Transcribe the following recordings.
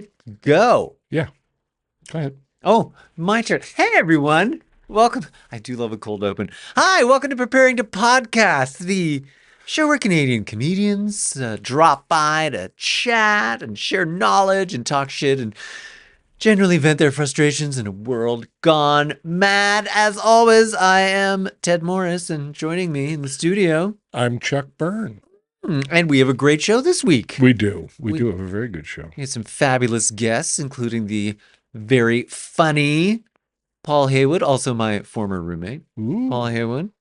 good? Go. Yeah, go ahead. Oh, my turn. Hey, everyone. Welcome. I do love a cold open. Hi, welcome to Preparing to Podcast, the show where Canadian comedians drop by to chat and share knowledge and talk shit and generally vent their frustrations in a world gone mad. As always, I am Ted Morris, and joining me in the studio, I'm Chuck Byrn. and we have a great show this week. We do. We We- do have a very good show. We have some fabulous guests, including the very funny Paul Haywood, also my former roommate. Ooh. Paul Haywood.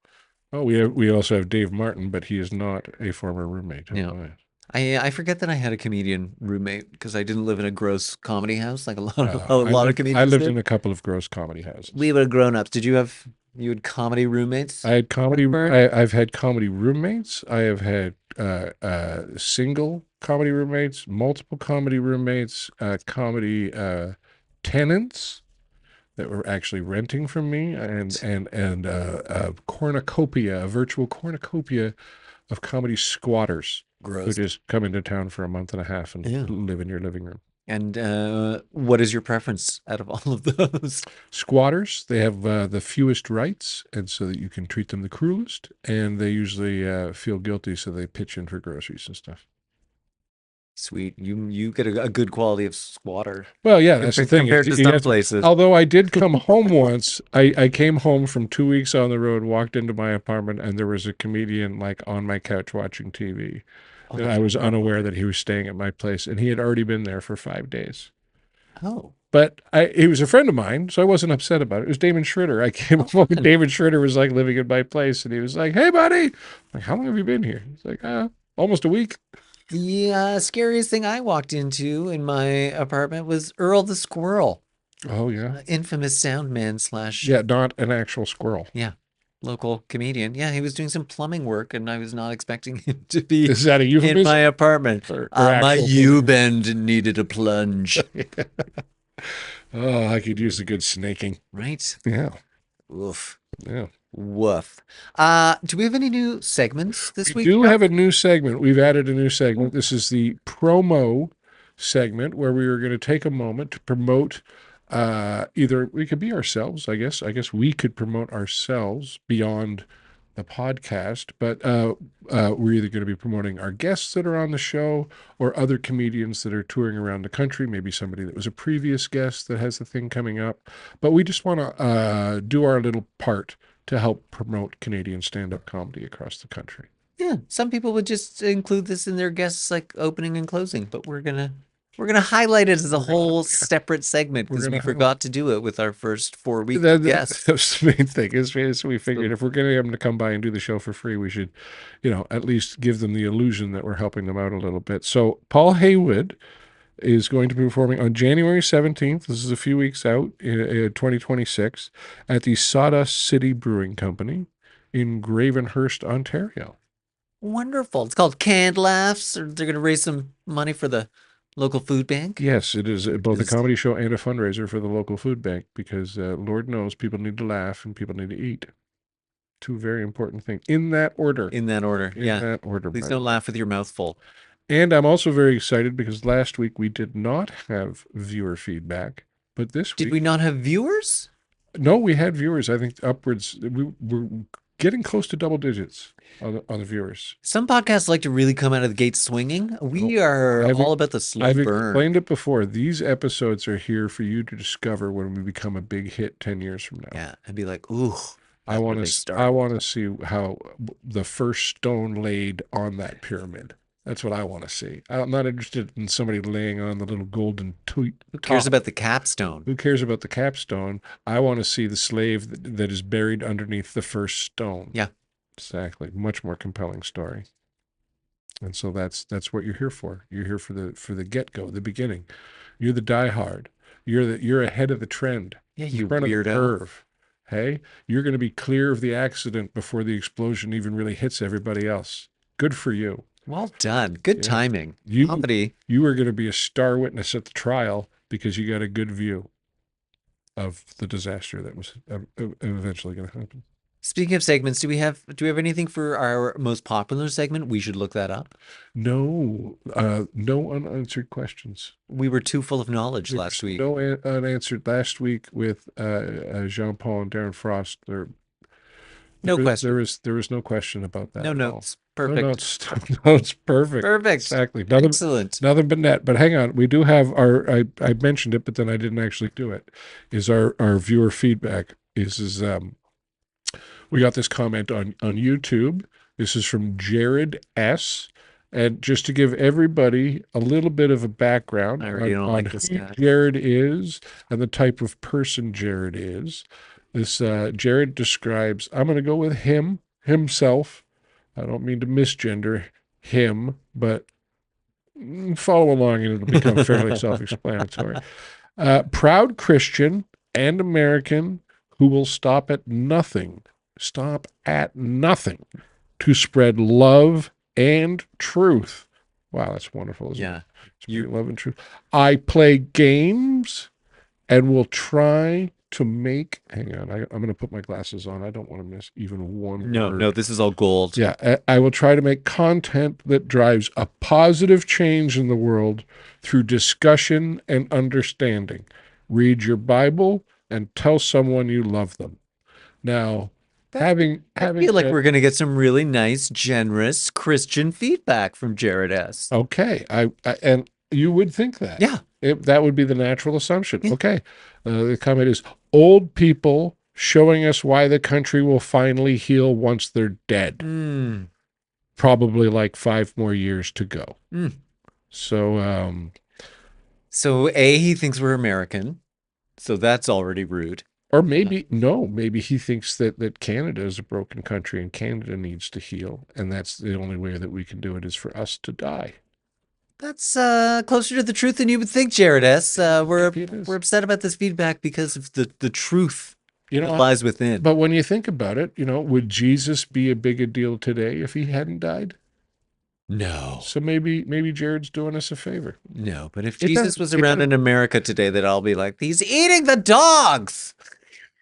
Oh, we also have Dave Martin, but he is not a former roommate. Yeah. I forget that I had a comedian roommate because I didn't live in a gross comedy house like a lot of comedians I lived did. in a couple of gross comedy houses. We were grown-ups. You had comedy roommates? I had comedy. Byrn? I've had comedy roommates. I have had single comedy roommates, multiple comedy roommates, comedy tenants that were actually renting from me, and a cornucopia, a virtual cornucopia of comedy squatters who Gross. just come into town for a month and a half and Yeah. live in your living room. And what is your preference out of all of those? Squatters, they have the fewest rights, and so that you can treat them the cruelest, and they usually feel guilty, so they pitch in for groceries and stuff. Sweet. You get a good quality of squatter Well, yeah, that's the thing. compared to You some have places. Although I did come home once, I came home from 2 weeks on the road, walked into my apartment, and there was a comedian like on my couch watching TV. Oh, And that's I was wonderful. unaware that he was staying at my place, and he had already been there for 5 days. Oh. But he was a friend of mine, so I wasn't upset about it. It was Damon Schroeder. I came home, and David Schroeder was like living in my place, and he was like, "Hey, buddy!" I'm like, "How long have you been here?" He's like, "Almost a week." The scariest thing I walked into in my apartment was Earl the Squirrel, Oh yeah, infamous sound man slash yeah, not an actual squirrel. local comedian. Yeah, he was doing some plumbing work, and I was not expecting him to be Is that a in euphemism? my apartment. Or My actual U-bend needed a plunge. Oh, I could use a good snaking. Right? Yeah, Oof. yeah. Woof. Do we have any new segments this We week? do Chuck? have a new segment. We've added a new segment. This is the promo segment where we are going to take a moment to promote either we could be ourselves, I guess. I guess we could promote ourselves beyond the podcast, but we're either going to be promoting our guests that are on the show or other comedians that are touring around the country, maybe somebody that was a previous guest that has a thing coming up. But we just want to do our little part to help promote Canadian stand-up comedy across the country. Yeah, some people would just include this in their guests like opening and closing, but we're gonna highlight it as a whole separate segment We're because we gonna forgot to do it with our first 4 week guests. That's the main thing is we figured if we're going to get them to come by and do the show for free, we should, at least give them the illusion that we're helping them out a little bit. So Paul Haywood is going to be performing on January 17th. This is a few weeks out in 2026 at the Sawdust City Brewing Company in Gravenhurst, Ontario. Wonderful. It's called Canned Laughs. Or they're gonna raise some money for the local food bank. Yes, it is both a Is- comedy show and a fundraiser for the local food bank because Lord knows people need to laugh and people need to eat. Two very important things in that order. In that order. In Yeah. that order. Please by don't the way. laugh with your mouth full. And I'm also very excited because last week we did not have viewer feedback, but this Did week, we not have viewers? no, we had viewers. I think upwards. We're getting close to double digits on the viewers. Some podcasts like to really come out of the gate swinging. We are I've- all about the slow I've burn. explained it before. These episodes are here for you to discover when we become a big hit 10 years from now. Yeah, and be like, ooh. I that's where want they to. start. I want to see how the first stone laid on that pyramid. That's what I want to see. I'm not interested in somebody laying on the little golden Who cares top. about the capstone? Who cares about the capstone? I want to see the slave that is buried underneath the first stone. Yeah. Exactly. Much more compelling story. And so that's what you're here for. You're here for the get-go, the beginning. You're the diehard. You're ahead of the trend. Yeah, you Front of the weirdo. curve. Hey, you're going to be clear of the accident before the explosion even really hits everybody else. Good for you. Well done. Good Yeah. timing. You Comedy. you are going to be a star witness at the trial because you got a good view of the disaster that was eventually going to happen. Speaking of segments, do we have anything for our most popular segment? We should look that up. No, no unanswered questions. We were too full of knowledge There last was week. no unanswered last week with Jean Paul and Darren Frost. No question. There was no question about that No at all. notes. Perfect. No notes. No, it's perfect. Perfect. Exactly. Excellent. Nothing but net. But hang on, we do have I mentioned it, but then I didn't actually do it. Is our viewer feedback is we got this comment on YouTube. This is from Jared S. And just to give everybody a little bit of a background I already don't like this who guy. Jared is and the type of person Jared is. This Jared describes, I'm going to go with himself. I don't mean to misgender him, but follow along and it'll become fairly self-explanatory. Proud Christian and American who will stop at nothing to spread love and truth. Wow, that's wonderful. Isn't it? Yeah. Love and truth. I play games and will try to make. Hang on, I'm going to put my glasses on. I don't want to miss even one word. No, this is all gold. Yeah, I will try to make content that drives a positive change in the world through discussion and understanding. Read your Bible and tell someone you love them. Now, I feel like we're going to get some really nice, generous Christian feedback from Jared S. Okay, and you would think that. Yeah. That would be the natural assumption. Yeah. Okay. The comment is, old people showing us why the country will finally heal once they're dead. Probably like 5 more years to go. So, he thinks we're American. So that's already rude. Or maybe, maybe he thinks that Canada is a broken country and Canada needs to heal. And that's the only way that we can do it is for us to die. That's closer to the truth than you would think, Jared S. We're upset about this feedback because of the truth that lies within. But when you think about it, would Jesus be a bigger deal today if he hadn't died? No. So maybe Jared's doing us a favor. No, but if Jesus was around in America today, they'd all be like, he's eating the dogs.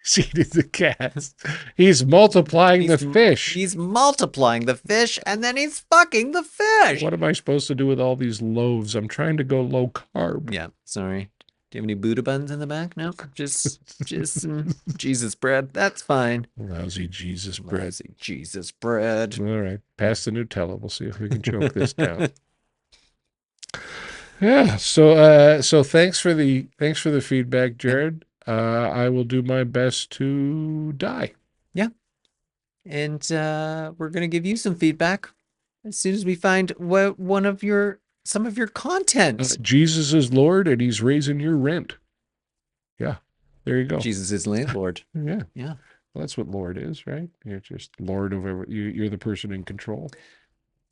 He's eating the cats. He's multiplying the fish. He's multiplying the fish, and then he's fucking the fish. What am I supposed to do with all these loaves? I'm trying to go low carb. Yeah, sorry. Do you have any Buddha buns in the back? No, just some Jesus bread. That's fine. Lousy Jesus bread. Lousy Jesus bread. All right, pass the Nutella. We'll see if we can choke this down. Yeah. So thanks for the feedback, Jared. I will do my best to die. Yeah. And we're gonna give you some feedback as soon as we find some of your content. Jesus is Lord, and He's raising your rent. Yeah, there you go. Jesus is landlord. Yeah. Yeah. Well, that's what Lord is, right? You're just Lord of everything. You're the person in control.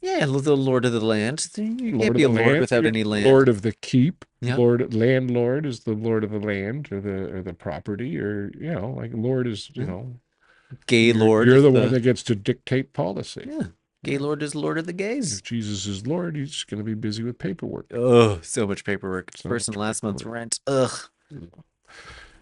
Yeah, the Lord of the land. You can't be a lord without any land. Lord of the keep. Yeah. Landlord is the lord of the land or the property, or like Lord is Gay Lord. You're the one that gets to dictate policy. Yeah. Gay Lord is Lord of the gays. If Jesus is Lord, he's going to be busy with paperwork. Oh, so much paperwork. First and last month's rent. Ugh.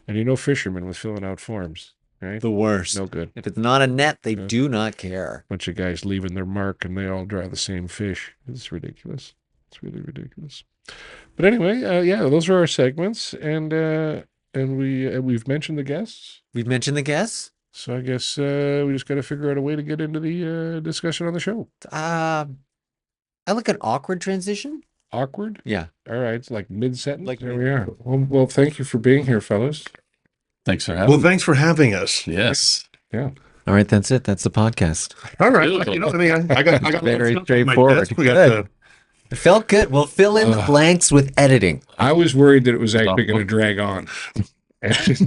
And fishermen was filling out forms, right? The worst. No good. If it's not a net, they do not care. Bunch of guys leaving their mark and they all draw the same fish. It's ridiculous. It's really ridiculous. But anyway, those are our segments, and we've mentioned the guests. We've mentioned the guests. So I guess we just got to figure out a way to get into the discussion on the show. I like an awkward transition. Awkward? Yeah. All right. It's like mid-sentence. Like there we are. Well, thank you for being here, fellas. Thanks for having me. Well, thanks for having us. Yes. Yeah. All right, that's it. That's the podcast. All right. I got very straightforward. Good. It felt good. We'll fill in the blanks with editing. I was worried that it was actually going to drag on.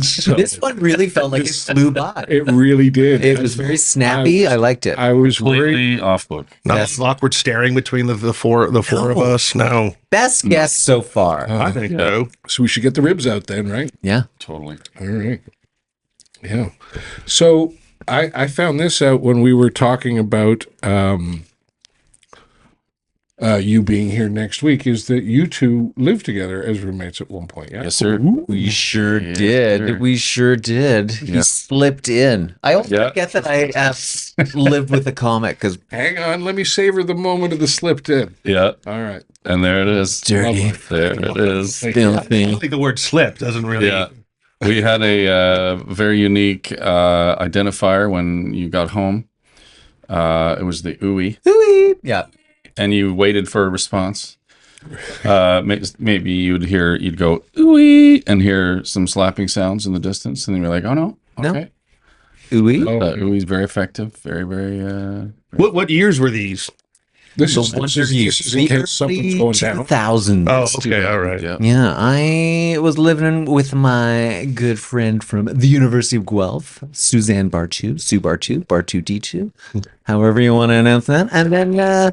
So, this one really felt like it flew by. It really did. It was very snappy. I liked it. I was completely off book. Not awkward staring between the four of us. No. Best guess so far. I think so. So we should get the ribs out then, right? Yeah. Totally. All right. Yeah. So I found this out when we were talking about you being here next week is that you two lived together as roommates at one point. Yeah. Yes, sir. We sure Yeah, did. sure. We sure did. He Yeah. slipped in. I always Yeah. forget that I lived with a comic because Hang on, let me savor the moment of the slipped in. Yeah. All right. And there it is. dirty, There it is. I filthy. think the word slip doesn't really. Yeah. We had a very unique identifier when you got home. It was the ooey, Hooey. Yeah. and you waited for a response. Maybe you'd go ooey and hear some slapping sounds in the distance, and then you're like, oh no, No. okay. Ooey. Ooey's very effective. Very, very. What years were these? This The is wonder years. this is in case something's going down. 2000s. Oh, okay, all right. Yeah. Yeah, I was living with my good friend from the University of Guelph, Suzanne Bartu, Sue Bartu, Bartu D2, however you want to announce that. And then I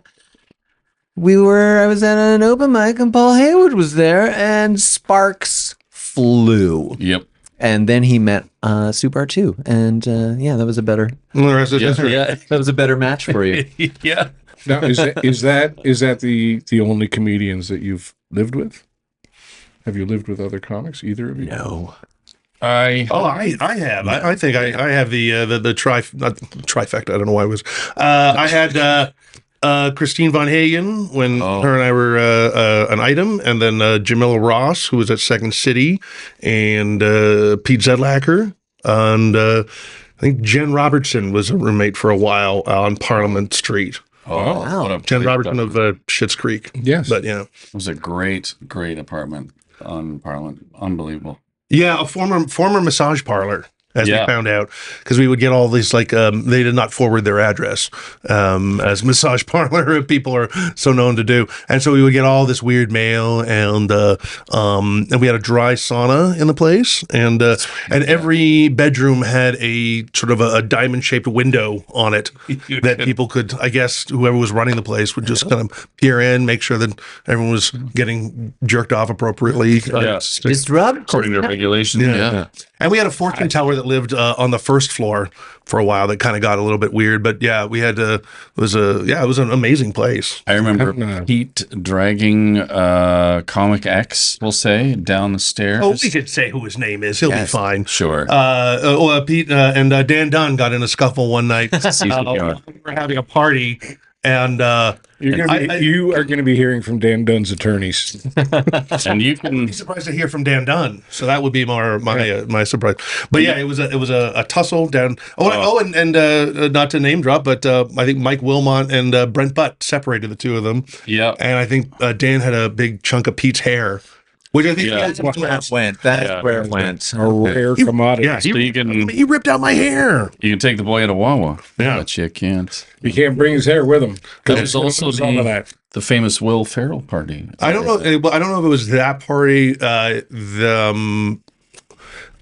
was at an open mic and Paul Haywood was there and sparks flew. Yep. And then he met Sue Bartu. And yeah, that was a better, And the rest is Yeah. history. Yeah. that was a better match for you. Yeah. Now, is that the only comedians that you've lived with? Have you lived with other comics? Either of you? No. I have. I think I have the trifecta. I don't know why it was. I had Christine Von Hagen when her and I were an item, and then Jamila Ross, who was at Second City, and Pete Zedlacker, and I think Jen Robertson was a roommate for a while on Parliament Street. Wow. what a Jen great Robertson of Schitt's Creek. Yes. But yeah. It was a great apartment on Parliament. Unbelievable. Yeah, a former massage parlor, as Yeah. we found out, because we would get all these they did not forward their address, as massage parlor people are so known to do, and so we would get all this weird mail, and we had a dry sauna in the place, and every bedroom had a sort of a diamond shaped window on it that people could, I guess, whoever was running the place would just kind of peer in, make sure that everyone was getting jerked off appropriately. Yeah. Disrupt. According to regulations. Yeah. And we had a fortune teller that lived on the first floor for a while. That kind of got a little bit weird, but yeah, we had it was an amazing place. I remember Having Pete dragging Comic X, we'll say, down the stairs. Oh, we could say who his name is. He'll be fine. Sure. Pete and Dan Dunn got in a scuffle one night. We were having a party, and you are going to be hearing from Dan Dunn's attorneys. And you can. I'd be surprised to hear from Dan Dunn. So that would be my surprise. But yeah, it was a tussle down. And not to name drop, but I think Mike Wilmot and Brent Butt separated the two of them. Yeah. And I think Dan had a big chunk of Pete's hair, which I think Yeah. That's where it went. That's Yeah. where it went. A rare commodity. yeah, So you can he ripped out my hair. take the boy out of Wawa. Yeah. But you can't. He can't bring his hair with him. There was also all of that. the famous Will Ferrell party. I don't know. I don't know if it was that party.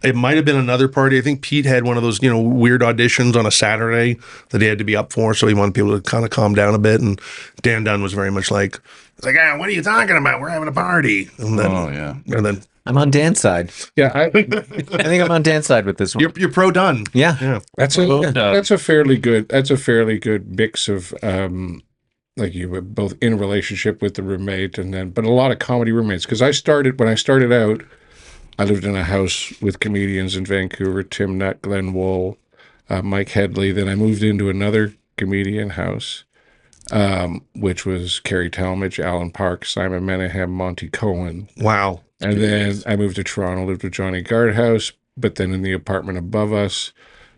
It might have been another party. I think Pete had one of those, weird auditions on a Saturday that he had to be up for, so he wanted people to kind of calm down a bit. And Dan Dunn was very much like, what are you talking about? We're having a party. And then, Oh yeah. and then I'm on Dan's side. Yeah, I think I'm on Dan's side with this one. you're pro Dunn. Yeah. that's a fairly good mix of like you were both in a relationship with the roommate but a lot of comedy roommates. Because when I started out, I lived in a house with comedians in Vancouver, Tim Nutt, Glenn Wool, Mike Headley. Then I moved into another comedian house, which was Kerry Talmadge, Alan Park, Simon Menahem, Monty Cohen. Wow. And then I moved to Toronto, lived with Johnny Guardhouse. But then in the apartment above us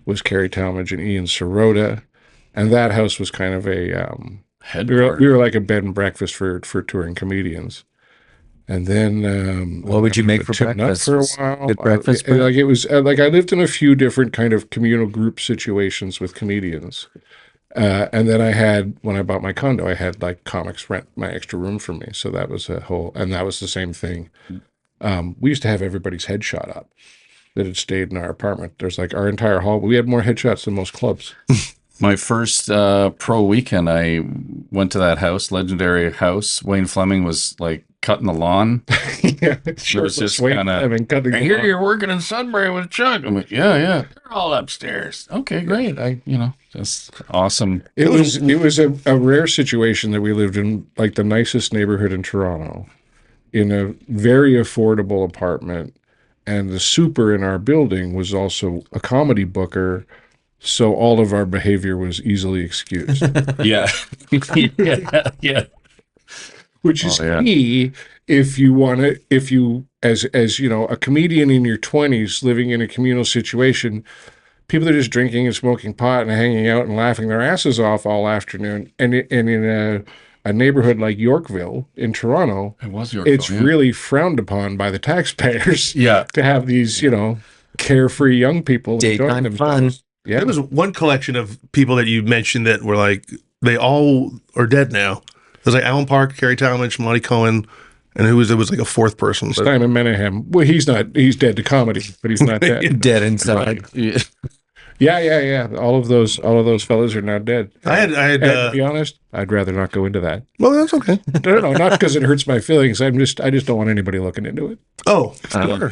was Kerry Talmadge and Ian Sirota. And that house was kind of a... we were like a bed and breakfast for touring comedians. And then What would you make for Tim Nutt breakfast? for a while? Good breakfast? Like it was like I lived in a few different kind of communal group situations with comedians. And then when I bought my condo, I had like comics rent my extra room for me. So that was and that was the same thing. We used to have everybody's head shot up that had stayed in our apartment. There's like our entire hall. We had more headshots than most clubs. My first pro weekend, I went to that house, legendary house. Wayne Fleming was like cutting the lawn. Yeah, It was just wait, kind I of. mean, cutting I the hear lawn. you're working in Sudbury with Chuck. I'm like, yeah, they're all upstairs. Okay, great. Just awesome. It was a rare situation that we lived in like the nicest neighborhood in Toronto, in a very affordable apartment, and the super in our building was also a comedy booker, so all of our behavior was easily excused. Yeah, yeah. Which is Oh, yeah. key if you as you know, a comedian in your 20s living in a communal situation, people are just drinking and smoking pot and hanging out and laughing their asses off all afternoon, and in a neighborhood like Yorkville in Toronto, It was Yorkville. it's really frowned upon by the taxpayers Yeah. to have these, carefree young people Daytime enjoying fun. themselves. Yeah. There was one collection of people that you mentioned that were like, they all are dead now. There's like Alan Park, Carrie Talmadge, Monty Cohen, and it was like a fourth person. But Simon Menahem. Well, he's dead to comedy, but he's not dead. Dead inside. Yeah. All of those fellas are now dead. I had And to be honest, I'd rather not go into that. well, that's okay. No, not because it hurts my feelings. I just don't want anybody looking into it. Oh,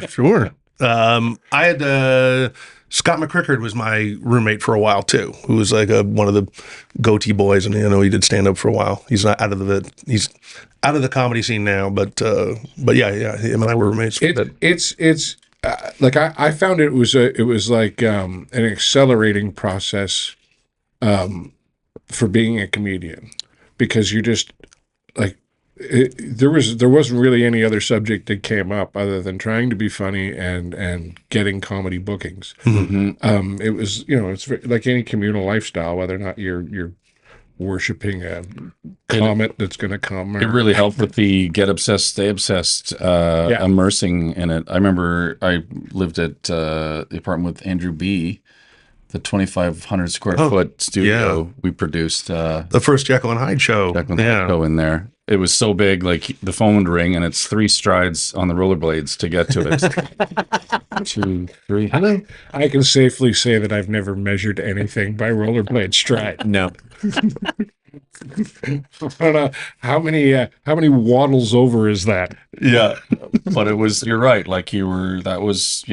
sure. I had Scott McCrickard was my roommate for a while too, who was like one of the goatee boys, and he did stand up for a while. He's not he's out of the comedy scene now, but yeah, him and I were roommates. It's like I found it was like an accelerating process for being a comedian, because you just like there wasn't really any other subject that came up other than trying to be funny and getting comedy bookings. Mm-hmm. It was it's like any communal lifestyle, whether or not you're worshiping a comet that's going to come. It really helped with the get obsessed, stay obsessed, immersing in it. I remember I lived at the apartment with Andrew B., the 2,500 square foot studio. yeah. We produced The first Jekyll and Hyde show. Go in there. It was so big, like the phone would ring, and it's 3 strides on the rollerblades to get to it. 2, 3. Hello. I can safely say that I've never measured anything by rollerblade stride. No. I don't know how many waddles over is that? Yeah, but it was. You're right. Like that was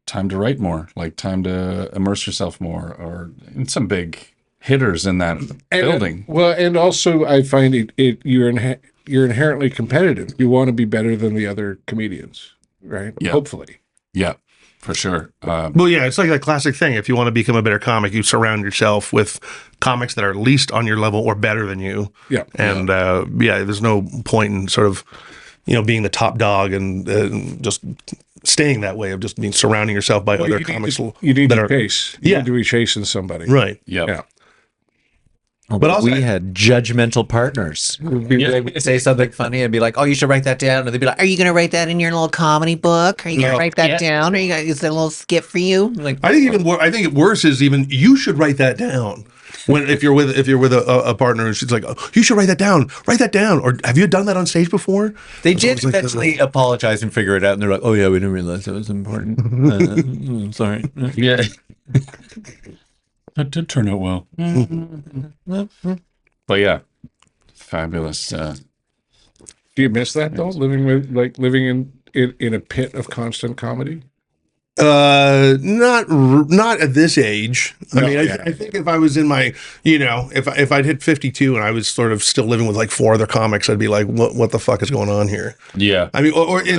time to write more, like time to immerse yourself more, or in some big hitters in that building. And also I find you're inherently competitive. You want to be better than the other comedians, right? Yeah. Hopefully. Yeah, for sure. Well, yeah, it's like a classic thing. If you want to become a better comic, you surround yourself with comics that are at least on your level or better than you. Yeah. And there's no point in sort of, being the top dog and just staying that way of just surrounding yourself by other comics. You need that to are chase. You need to be chasing somebody. right. Yeah. Yeah. But also- we had judgmental partners. They would say something funny and be like, "Oh, you should write that down." And they'd be like, "Are you going to write that in your little comedy book? Are you going to write that down? Is that a little skit for you?" Like, I think worse is even you should write that down. If you're with a partner and she's like, oh, you should write that down, or have you done that on stage before? they did eventually apologize and figure it out, and they're like, "Oh yeah, we didn't realize that was important. Sorry." Yeah. That did turn out well. But yeah, fabulous. Do you miss that though? Living in a pit of constant comedy? Not at this age. I No, mean, yeah. I think if I was in my, if I'd hit 52 and I was sort of still living with like 4 other comics, I'd be like, what the fuck is going on here? Yeah. I mean,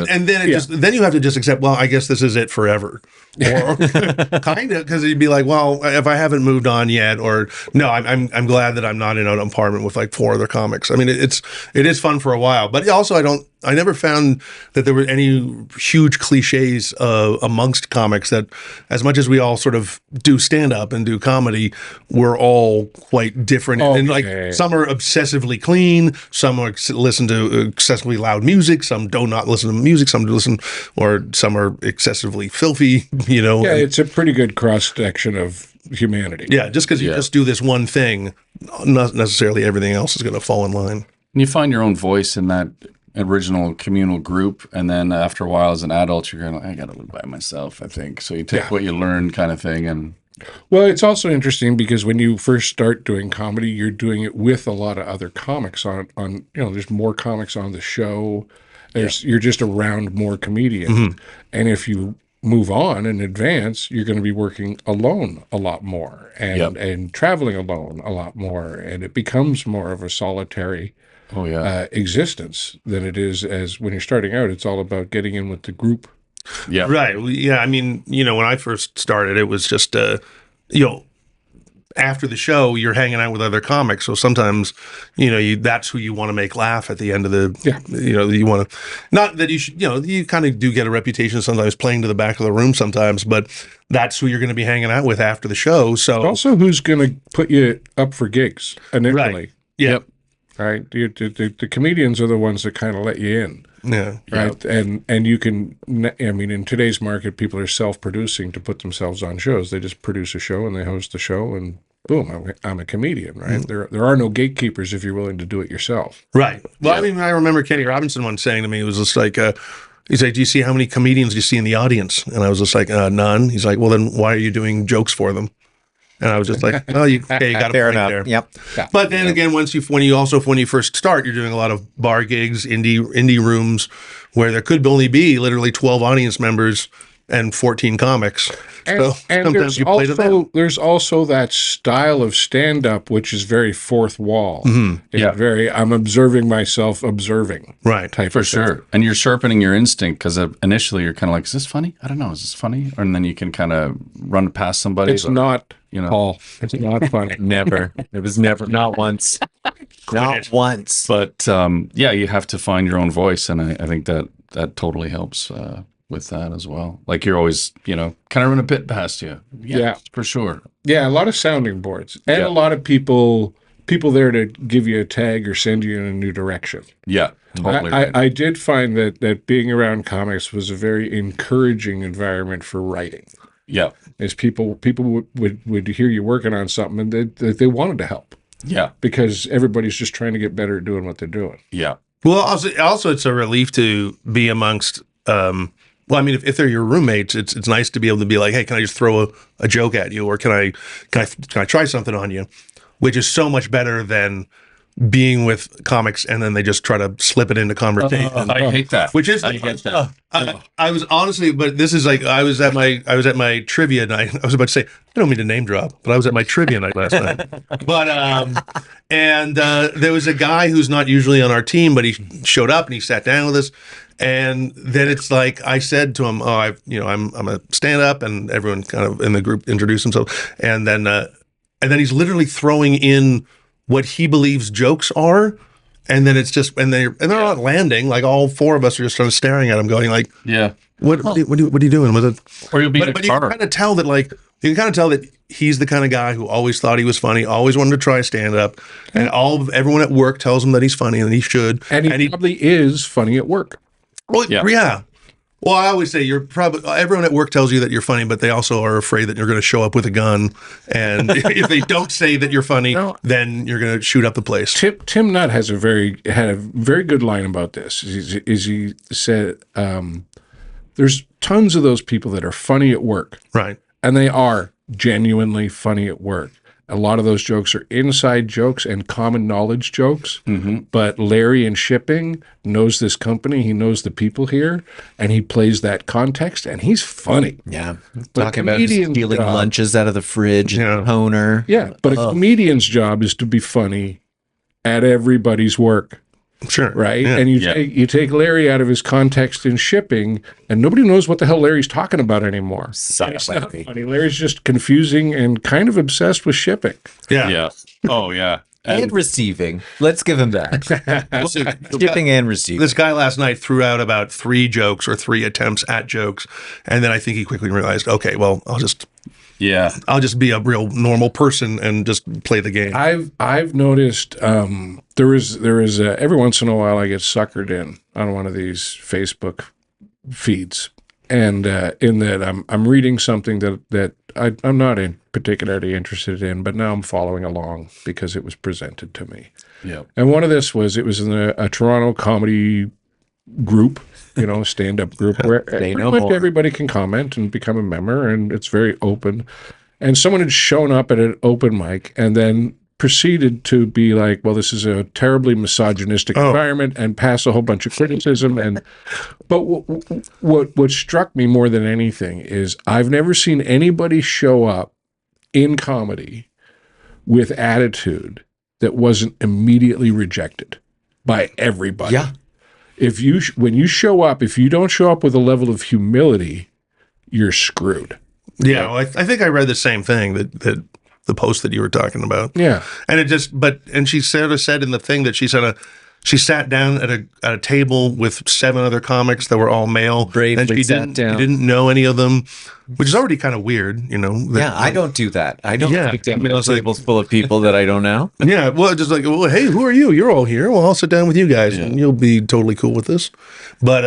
and then then you have to just accept, well, I guess this is it forever, or kind of, because you'd be like, well, if I haven't moved on yet, or no, I'm glad that I'm not in an apartment with like 4 other comics. I mean, it is fun for a while, but also I never found that there were any huge cliches amongst comics that, as much as we all sort of do stand up and do comedy, we're all quite different. And like some are obsessively clean, some are listen to excessively loud music, some do not listen to music, some some are excessively filthy, Yeah, it's a pretty good cross section of humanity. Yeah, just because you just do this one thing, not necessarily everything else is going to fall in line. And you find your own voice in that original communal group, and then after a while as an adult you're going, I gotta live by myself, I think. So you take what you learn kind of thing and Well, it's also interesting because when you first start doing comedy, you're doing it with a lot of other comics there's more comics on the show. You're just around more comedians. And if you move on and advance, you're going to be working alone a lot more and traveling alone a lot more. And it becomes more of a solitary existence than it is as when you're starting out. It's all about getting in with the group. Yeah. Right. Well, yeah. I mean, when I first started, it was just, after the show, you're hanging out with other comics. So sometimes, that's who you want to make laugh at the end of you want to, not that you should, you kind of do get a reputation sometimes playing to the back of the room sometimes, but that's who you're going to be hanging out with after the show. So also who's going to put you up for gigs initially. Right. Yep. Right. The comedians are the ones that kind of let you in. Yeah. Right. Yep. And you can, in today's market, people are self-producing to put themselves on shows. They just produce a show and they host the show and boom, I'm a comedian, right? There are no gatekeepers if you're willing to do it yourself. Right. Well, I remember Kenny Robinson once saying to me, it was just like, he's like, do you see how many comedians do you see in the audience? And I was just like, none. He's like, well, then why are you doing jokes for them? And I was just like, well, you got a Fair point enough. there. Yep. But then again, when you first start, you're doing a lot of bar gigs, indie rooms, where there could only be literally 12 audience members and 14 comics. So sometimes you play to them. There's also that style of stand-up which is very fourth wall. It's very I'm observing myself observing. Right. Type For of sure. thing. And you're sharpening your instinct because initially you're kind of like, is this funny? I don't know. Is this funny? And then you can kind of run past somebody. It's not, Paul. It's not funny. Never. It was never. Not once. Not once. But you have to find your own voice. And I think that totally helps with that as well. Like you're always, kind of run a bit past you. Yeah. For sure. Yeah, a lot of sounding boards and a lot of people there to give you a tag or send you in a new direction. Yeah, totally. I did find that being around comics was a very encouraging environment for writing. Yeah. As people would hear you working on something and they wanted to help. Yeah. Because everybody's just trying to get better at doing what they're doing. Yeah. Well, also it's a relief to be amongst if they're your roommates, it's nice to be able to be like, hey, can I just throw a joke at you, or can I try something on you, which is so much better than being with comics and then they just try to slip it into conversation. I hate that. Which is I hate that. I was honestly, but this is like I was at my trivia night. I was about to say I don't mean to name drop, but I was at my trivia night last night. But there was a guy who's not usually on our team, but he showed up and he sat down with us. And then it's like I said to him, I'm a stand-up, and everyone kind of in the group introduced himself, and then he's literally throwing in what he believes jokes are, and then it's just they're not landing. Like all four of us are just kind of staring at him, going like, yeah, what are you doing with it? Or you'll be in a But you car. can kind of tell that he's the kind of guy who always thought he was funny, always wanted to try stand-up, and everyone at work tells him that he's funny and that he should, and he probably is funny at work. Well, yeah. Well, I always say everyone at work tells you that you're funny, but they also are afraid that you're going to show up with a gun, and if they don't say that you're funny, then you're going to shoot up the place. Tim Nutt had a very good line about this. He said, "There's tons of those people that are funny at work, right? And they are genuinely funny at work. A lot of those jokes are inside jokes and common knowledge jokes. Mm-hmm. But Larry in shipping knows this company. He knows the people here, and he plays that context, and he's funny. Yeah. But Talking about stealing lunches out of the fridge, toner. Yeah, but a comedian's job is to be funny at everybody's work. Sure. Right? Yeah. And you take Larry out of his context in shipping, and nobody knows what the hell Larry's talking about anymore. It's not funny. Larry's just confusing and kind of obsessed with shipping. Yeah. Yeah. Oh, yeah. And receiving. Let's give him that. Shipping and receiving. This guy last night threw out about 3 jokes or 3 attempts at jokes, and then I think he quickly realized, okay, well, I'll just be a real normal person and just play the game. I've noticed there is every once in a while I get suckered in on one of these Facebook feeds, and in that I'm reading something that I'm not particularly interested in, but now I'm following along because it was presented to me. Yeah. And one of this was in a Toronto comedy group, stand-up group where pretty much everybody can comment and become a member, and it's very open. and someone had shown up at an open mic and then proceeded to be like, well, this is a terribly misogynistic environment, and pass a whole bunch of criticism. But what struck me more than anything is I've never seen anybody show up in comedy with attitude that wasn't immediately rejected by everybody. Yeah. When you show up, if you don't show up with a level of humility, you're screwed. Yeah, well, I think I read the same thing that the post that you were talking about. Yeah. And it just, and she sort of said in the thing that she sat down at a table with 7 other comics that were all male. Bravely and she sat down. She didn't know any of them, which is already kind of weird, you know. I don't do that. I don't Yeah. sit down I mean, at it's like- tables full of people that I don't know. Yeah, well, just like, well, hey, who are you? You're all here. Well, I'll sit down with you guys, and you'll be totally cool with this. But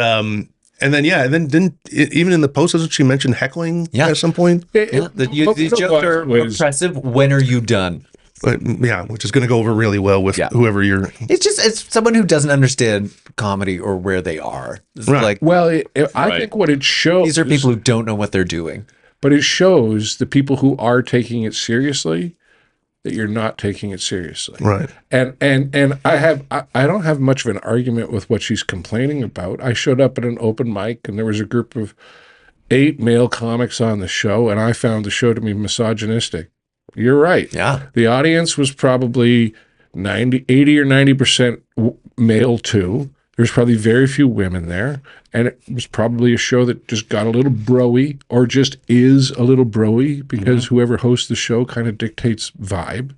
and then didn't even in the post doesn't she mention heckling at some point? These jokes are oppressive. When are you done? But, yeah, which is going to go over really well with whoever you're. It's someone who doesn't understand comedy or where they are. It's Right. like, Well, I think what it shows. these are people who don't know what they're doing. But it shows the people who are taking it seriously that you're not taking it seriously. Right. And I don't have much of an argument with what she's complaining about. I showed up at an open mic and there was a group of 8 male comics on the show, and I found the show to be misogynistic. You're right. Yeah. The audience was probably 80 or 90% male too. There's probably very few women there. And it was probably a show that just got a little bro-y, or just is a little bro-y, because whoever hosts the show kind of dictates vibe.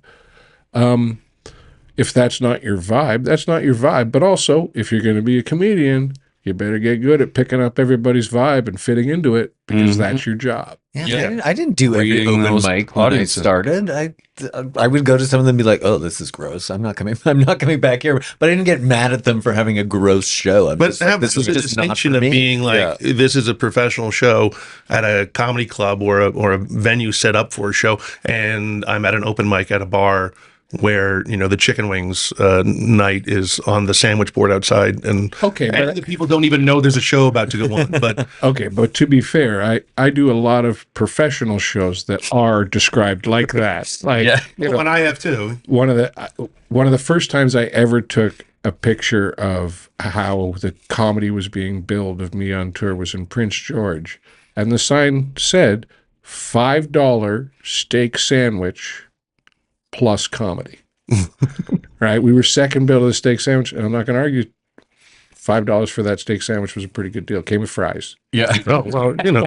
If that's not your vibe, that's not your vibe. But also, if you're going to be a comedian, you better get good at picking up everybody's vibe and fitting into it, because that's your job. Yeah. I didn't do every Reading open those mic when I audiences. started. I would go to some of them and be like, "Oh, this is gross. I'm not coming back here." But I didn't get mad at them for having a gross show. I'm But just like, this is a just not distinction for of me. being like, this is a professional show at a comedy club or a venue set up for a show, and I'm at an open mic at a bar where, you know, the chicken wings night is on the sandwich board outside, and the people don't even know there's a show about to go on. But Okay, but to be fair, I do a lot of professional shows that are described like that. Like, you know, and I have too. one of the first times I ever took a picture of how the comedy was being billed of me on tour was in Prince George, and the sign said $5 steak sandwich plus comedy. Right? We were second bill of the steak sandwich, and I'm not going to argue. $5 for that steak sandwich was a pretty good deal. Came with fries. Yeah. Oh, well, you know,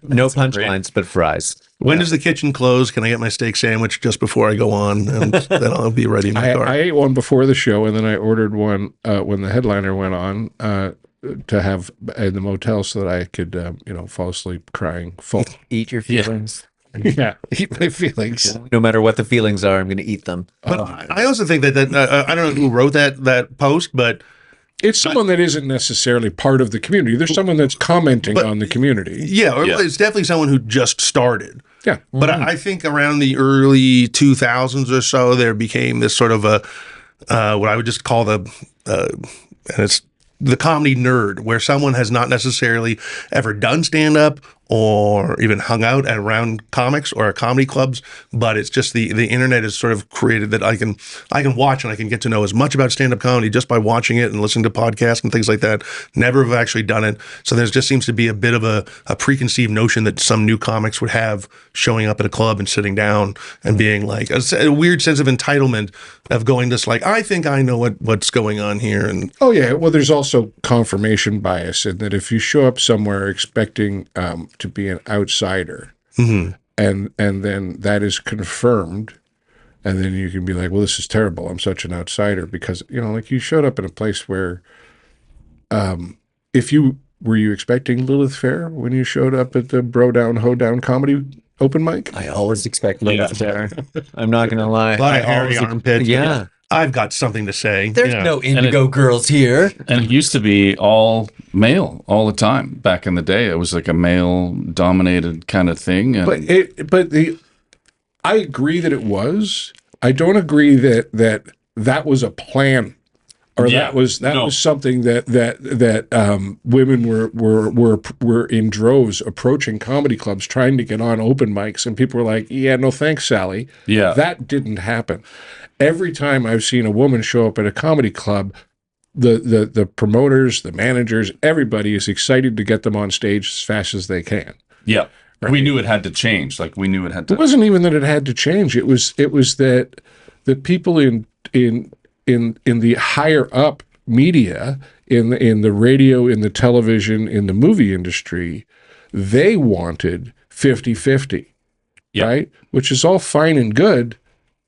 No punchlines, but fries. when does the kitchen close? Can I get my steak sandwich just before I go on? And then I'll be ready in my car. I ate one before the show, and then I ordered one when the headliner went on to have in the motel so that I could, fall asleep crying full. Eat your feelings. Yeah, eat my feelings. No matter what the feelings are, I'm going to eat them. But I also think that I don't know who wrote that post, but It's someone that isn't necessarily part of the community. There's someone that's commenting on the community. yeah, it's definitely someone who just started. Yeah. But I think around the early 2000s or so, there became this sort of a what I would just call and it's the comedy nerd, where someone has not necessarily ever done stand-up or even hung out at around comics or comedy clubs, but it's just the internet has sort of created that I can watch and I can get to know as much about stand-up comedy just by watching it and listening to podcasts and things like that. Never have actually done it. So there just seems to be a bit of a preconceived notion that some new comics would have showing up at a club and sitting down and being like a weird sense of entitlement of going this like, I think I know what's going on here. And Oh, yeah. Well, there's also confirmation bias in that if you show up somewhere expecting to be an outsider, and then that is confirmed, and then you can be like, well, this is terrible. I'm such an outsider because, like you showed up in a place where were you expecting Lilith Fair when you showed up at the Bro Down, Ho Down comedy open mic? I always expect Lilith there. I'm not going to lie. a lot of hairy armpits. Yeah. I've got something to say. There's no indigo girls here. And it used to be all male all the time. Back in the day, it was like a male-dominated kind of thing. And I agree that it was. I don't agree that was a plan or Yeah. that was No. something that women were in droves approaching comedy clubs trying to get on open mics, and people were like, "Yeah, no thanks, Sally." Yeah. That didn't happen. Every time I've seen a woman show up at a comedy club, the promoters, the managers, everybody is excited to get them on stage as fast as they can. Yeah. We knew it had to change. Like we knew it had It to. wasn't even that it had to change. It was that the people in the higher up media, in the radio, in the television, in the movie industry, they wanted 50-50, Yep. right? Which is all fine and good,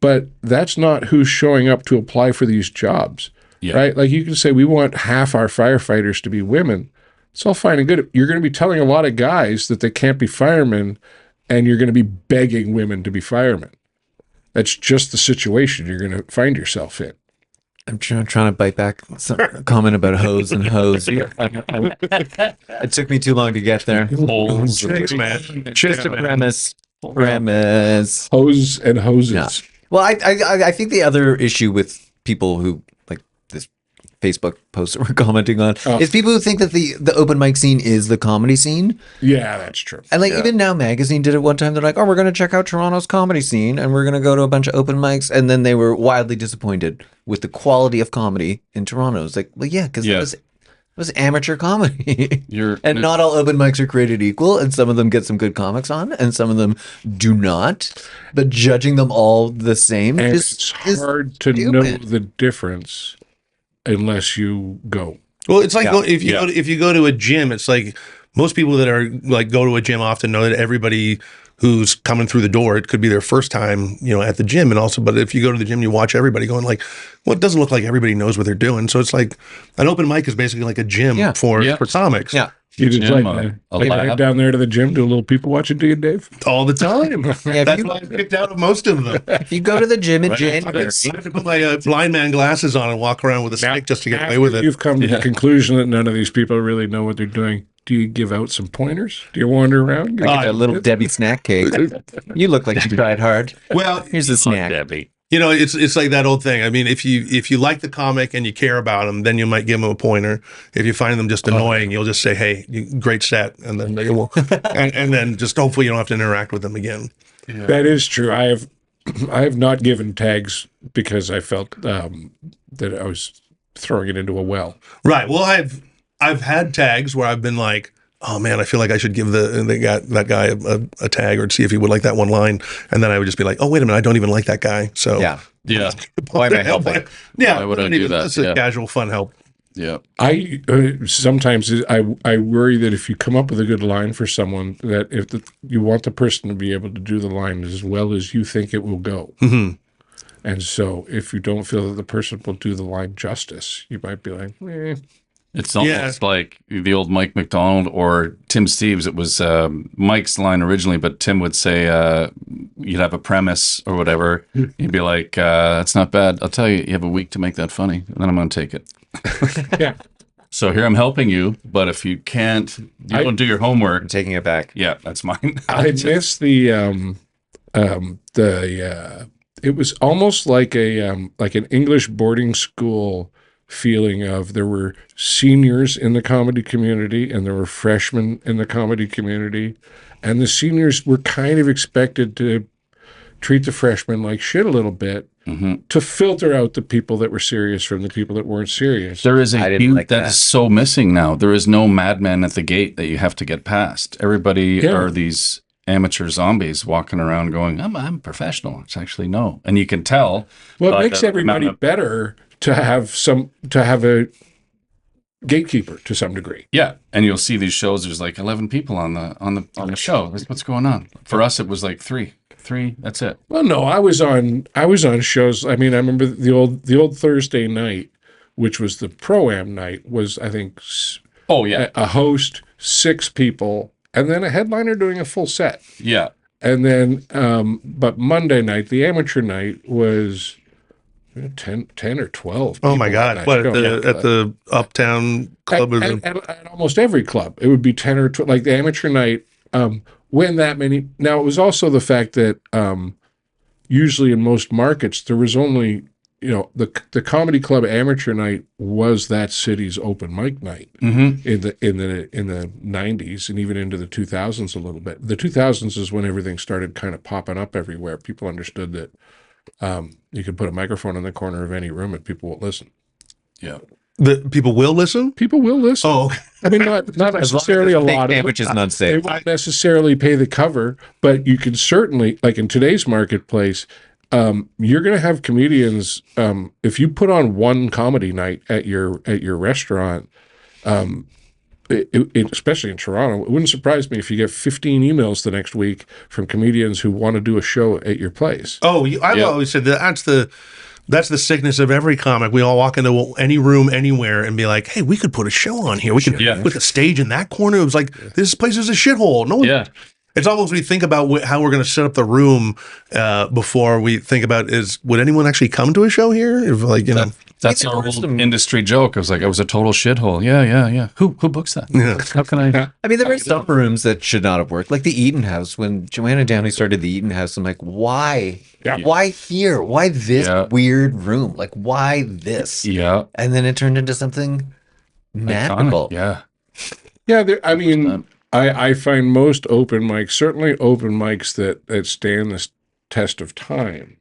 but that's not who's showing up to apply for these jobs, Yeah. right? Like you can say we want half our firefighters to be women. It's all fine and good. You're going to be telling a lot of guys that they can't be firemen, and you're going to be begging women to be firemen. That's just the situation you're going to find yourself in. I'm trying to bite back some comment about hose and hose. It took me too long to get there. Holes. Thanks, man. Just a premise. Premise. Hose and hoses. Yeah. Well, I think the other issue with people who like this Facebook post that we're commenting on is people who think that the open mic scene is the comedy scene. Yeah, that's true. And like even Now Magazine did it one time. They're like, oh, we're going to check out Toronto's comedy scene and we're going to go to a bunch of open mics. And then they were wildly disappointed with the quality of comedy in Toronto. It's like, well, yeah, because it was amateur comedy. And not all open mics are created equal. And some of them get some good comics on and some of them do not. But judging them all the same And just it's hard to know the difference unless you go. Well, it's like if you go to a gym, it's like most people that are like go to a gym often know that everybody who's coming through the door, it could be their first time, at the gym. And also, but if you go to the gym, you watch everybody going like, well, it doesn't look like everybody knows what they're doing. So it's like an open mic is basically like a gym for comics. Yeah. You just Gym, like a head lab. down there to the gym, do a little people watching, do you, Dave? All the time. Yeah, That's why I picked out most of them. if you go to the gym in January, I have to put my blind man glasses on and walk around with a stick just to get away with it. You've come to the conclusion that none of these people really know what they're doing. Do you give out some pointers? Do you wander around? like a little Debbie snack cake. You look like you tried hard. Well, Here's the snack. Debbie. it's like that old thing. I mean, if you like the comic and you care about them, then you might give them a pointer. If you find them just annoying, you'll just say, "Hey, great set," and then they will, and then just hopefully you don't have to interact with them again. Yeah. That is true. I have not given tags because I felt that I was throwing it into a well. Right. Well, I've had tags where I've been like, oh man, I feel like I should give that guy a tag or see if he would like that one line, and then I would just be like, oh wait a minute, I don't even like that guy. So Yeah. Why am I helping? Yeah. Why would I do that? It's a casual fun help. Yeah. I sometimes I worry that if you come up with a good line for someone, that if you want the person to be able to do the line as well as you think it will go. Mm-hmm. And so if you don't feel that the person will do the line justice, you might be like, eh. It's almost like the old Mike McDonald or Tim Steves. It was Mike's line originally, but Tim would say, you'd have a premise or whatever. He'd be like, that's not bad. I'll tell you, you have a week to make that funny, and then I'm going to take it. Yeah. So here I'm helping you, but if you can't, don't do your homework. I'm taking it back. Yeah, that's mine. I miss it was almost like an English boarding school feeling of there were seniors in the comedy community and there were freshmen in the comedy community, and the seniors were kind of expected to treat the freshmen like shit a little bit to filter out the people that were serious from the people that weren't serious. There is I a didn't huge like that is so missing now. There is no madman at the gate that you have to get past. Everybody are these amateur zombies walking around going, I'm professional. It's actually no. And you can tell. Well, it by makes the everybody amount of- better to have a gatekeeper to some degree. Yeah, and you'll see these shows. There's like 11 people on the show. What's going on? For us, it was like three. That's it. Well, no, I was on shows. I mean, I remember the old Thursday night, which was the Pro-Am night, was I think Oh yeah, a host, 6 people, and then a headliner doing a full set. yeah. And then, but Monday night, the amateur night, was 10 or 12. Oh my people God! on What that show. at the Uptown Club? At almost every club, it would be 10 or 12. Like the amateur night, when that many. Now it was also the fact that usually in most markets there was only the comedy club amateur night was that city's open mic night in the 90s and even into the 2000s a little bit. The 2000s is when everything started kind of popping up everywhere. People understood that you could put a microphone in the corner of any room and people will listen. Yeah. The people will listen. People will listen. Oh, okay. I mean, not necessarily a lot of which is not They safe. won't necessarily pay the cover, but you can certainly, like in today's marketplace, you're going to have comedians. If you put on one comedy night at your restaurant, especially in Toronto, it wouldn't surprise me if you get 15 emails the next week from comedians who want to do a show at your place. Oh, I've always said that's the sickness of every comic. We all walk into any room anywhere and be like, "Hey, we could put a show on here. We could put a stage in that corner." It was like this place is a shithole. No one. Yeah. It's almost we think about how we're going to set up the room before we think about would anyone actually come to a show here? If That's our old industry joke. I was like, it was a total shithole. Yeah. Who books that? Yeah. How can I? I mean, there were some rooms that should not have worked, like the Eaton House. When Joanna Downey started the Eaton House, I'm like, why? Yeah. Why here? Why this weird room? Like, why this? Yeah. And then it turned into something magical. Yeah. Yeah. I mean, I find most open mics, certainly open mics that stand the test of time,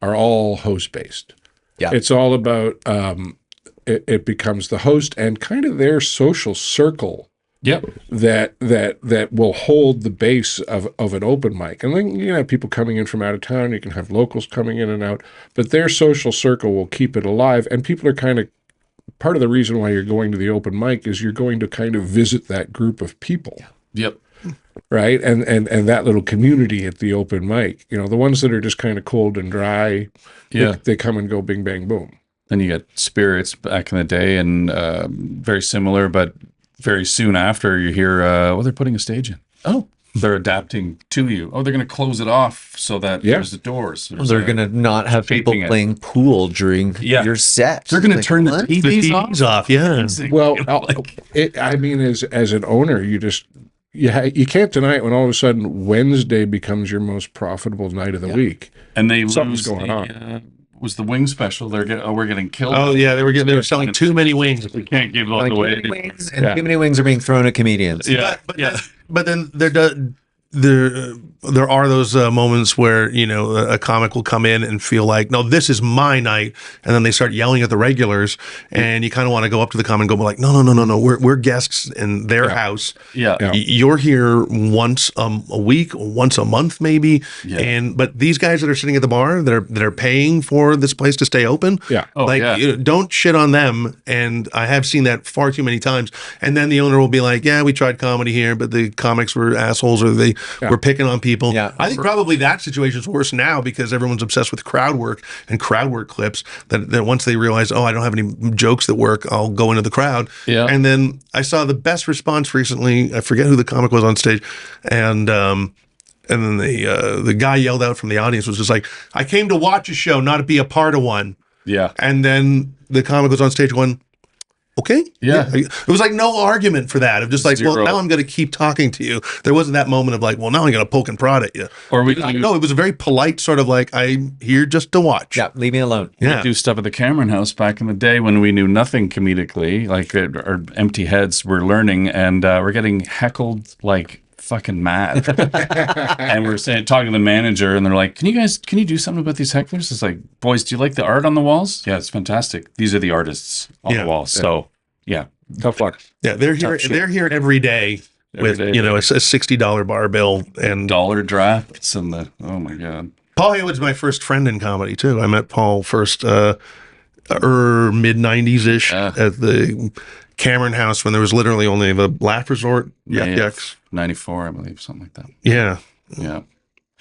are all host based. Yeah. It's all about it becomes the host and kind of their social circle. Yep. That will hold the base of an open mic. And then you have people coming in from out of town, you can have locals coming in and out, but their social circle will keep it alive. And people are kind of part of the reason why you're going to the open mic is you're going to kind of visit that group of people. Yep. Right. And that little community at the open mic, the ones that are just kind of cold and dry, they come and go bing, bang, boom. Then you get Spirits back in the day and very similar, but very soon after you hear, they're putting a stage in. Oh, they're adapting to you. Oh, they're going to close it off so that there's the doors. They're going to not have people playing pool during your set. They're going to turn the TVs off. Yeah. Well, I mean, as an owner, you can't deny it when all of a sudden Wednesday becomes your most profitable night of the week. And they something's going on. Was the wing special? We're getting killed. Oh yeah, they were selling too many wings. We can't give those away. Too many wings are being thrown at comedians. Yeah, but then there are those moments where a comic will come in and feel like, no, this is my night, and then they start yelling at the regulars, and you kind of want to go up to the comic and go like, no, we're guests in their house. Yeah. You're here once a week, once a month maybe, but these guys that are sitting at the bar that are paying for this place to stay open, don't shit on them. And I have seen that far too many times. And then the owner will be like, yeah, we tried comedy here, but the comics were assholes, or they were picking on people. Yeah. I think probably that situation's worse now because everyone's obsessed with crowd work and crowd work clips that once they realize, I don't have any jokes that work, I'll go into the crowd. Yeah. And then I saw the best response recently. I forget who the comic was on stage. And then the guy yelled out from the audience was just like, I came to watch a show, not to be a part of one. Yeah. And then the comic was on stage going, okay. Yeah. It was like no argument for that. Of just like, well, now I'm going to keep talking to you. There wasn't that moment of like, well, now I'm going to poke and prod at you. Or no, it was a very polite sort of like, I'm here just to watch. Yeah. Leave me alone. Yeah. We do stuff at the Cameron House back in the day when we knew nothing comedically, like our empty heads were learning, and we're getting heckled like fucking mad. And we're talking to the manager, and they're like, can you do something about these hecklers? It's like, boys, do you like the art on the walls? Yeah, it's fantastic. These are the artists on the walls. So tough luck. Yeah, they're here every day with a $60 bar bill and dollar drafts and oh my God. Paul Haywood's my first friend in comedy too. I met Paul first mid 90s ish at the Cameron House when there was literally only the Laugh Resort. Yeah. 94, I believe, something like that. Yeah. Yeah.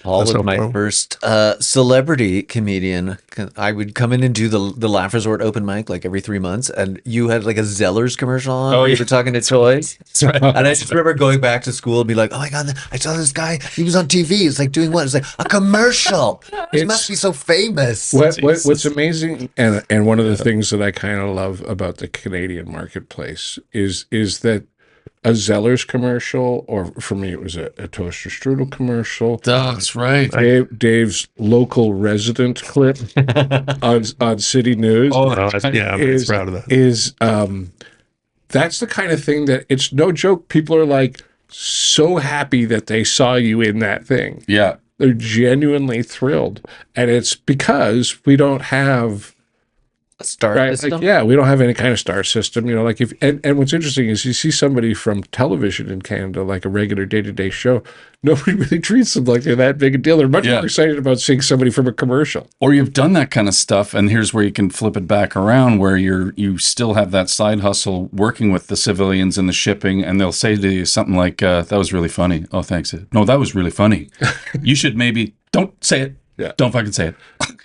Paul was my first celebrity comedian. I would come in and do the Laugh Resort open mic like every 3 months, and you had like a Zellers commercial on. Oh, you were talking to toys. Right. And I just remember going back to school and be like, oh my God, I saw this guy. He was on TV. It's like doing what? It's like a commercial. He must be so famous. What's amazing, and one of the things that I kind of love about the Canadian marketplace is that a Zeller's commercial, or for me, it was a toaster strudel commercial. That's right. Dave's local resident clip on City News. Oh, Yeah, I'm pretty proud of that. That's the kind of thing that it's no joke. People are like so happy that they saw you in that thing. yeah. They're genuinely thrilled. And it's because we don't have A star right, system? like, yeah, we don't have any kind of star system. You know, like if and what's interesting is you see somebody from television in Canada, like a regular day-to-day show, nobody really treats them like they're that big a deal. They're much more excited about seeing somebody from a commercial. Or you've done that kind of stuff, and here's where you can flip it back around, where you still have that side hustle working with the civilians and the shipping, and they'll say to you something like, "That was really funny." Oh, thanks. No, that was really funny. You should maybe don't say it. Yeah. Don't fucking say it.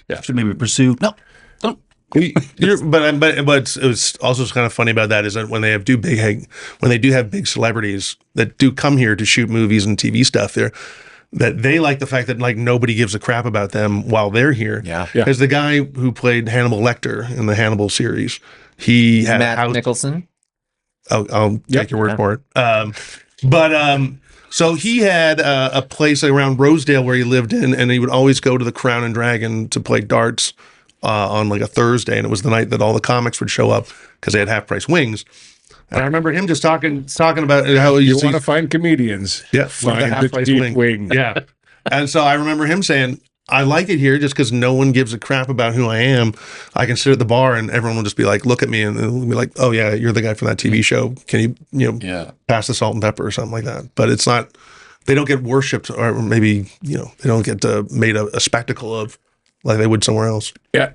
Yeah. Should maybe pursue. No, don't. But what's it was also kind of funny about that is that when they do have big celebrities that do come here to shoot movies and TV stuff there, that they like the fact that like nobody gives a crap about them while they're here. Yeah. Yeah. Because the guy who played Hannibal Lecter in the Hannibal series, he had a Matt house. Nicholson. I'll take your word for it. So he had a place around Rosedale where he lived in, and he would always go to the Crown and Dragon to play darts on like a Thursday, and it was the night that all the comics would show up because they had half price wings. And I remember him just talking about how You want to find comedians. find the Find the half-price cheap wing. wing. Yeah. And so I remember him saying, I like it here just because no one gives a crap about who I am. I can sit at the bar and everyone will just be like, look at me, and they'll be like, oh yeah, you're the guy from that TV show. Can you pass the salt and pepper or something like that? But it's not, they don't get worshipped, or maybe, they don't get made a spectacle of like they would somewhere else. Yeah,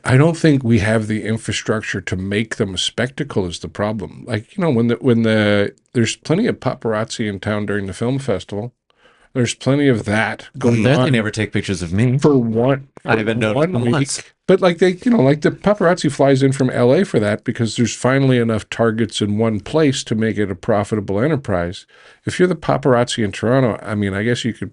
I don't think we have the infrastructure to make them a spectacle is the problem. Like, when there's plenty of paparazzi in town during the film festival. There's plenty of that going Then on. they never take pictures of me. For one, I haven't noticed them once. But like like the paparazzi flies in from LA for that because there's finally enough targets in one place to make it a profitable enterprise. If you're the paparazzi in Toronto, I mean, I guess you could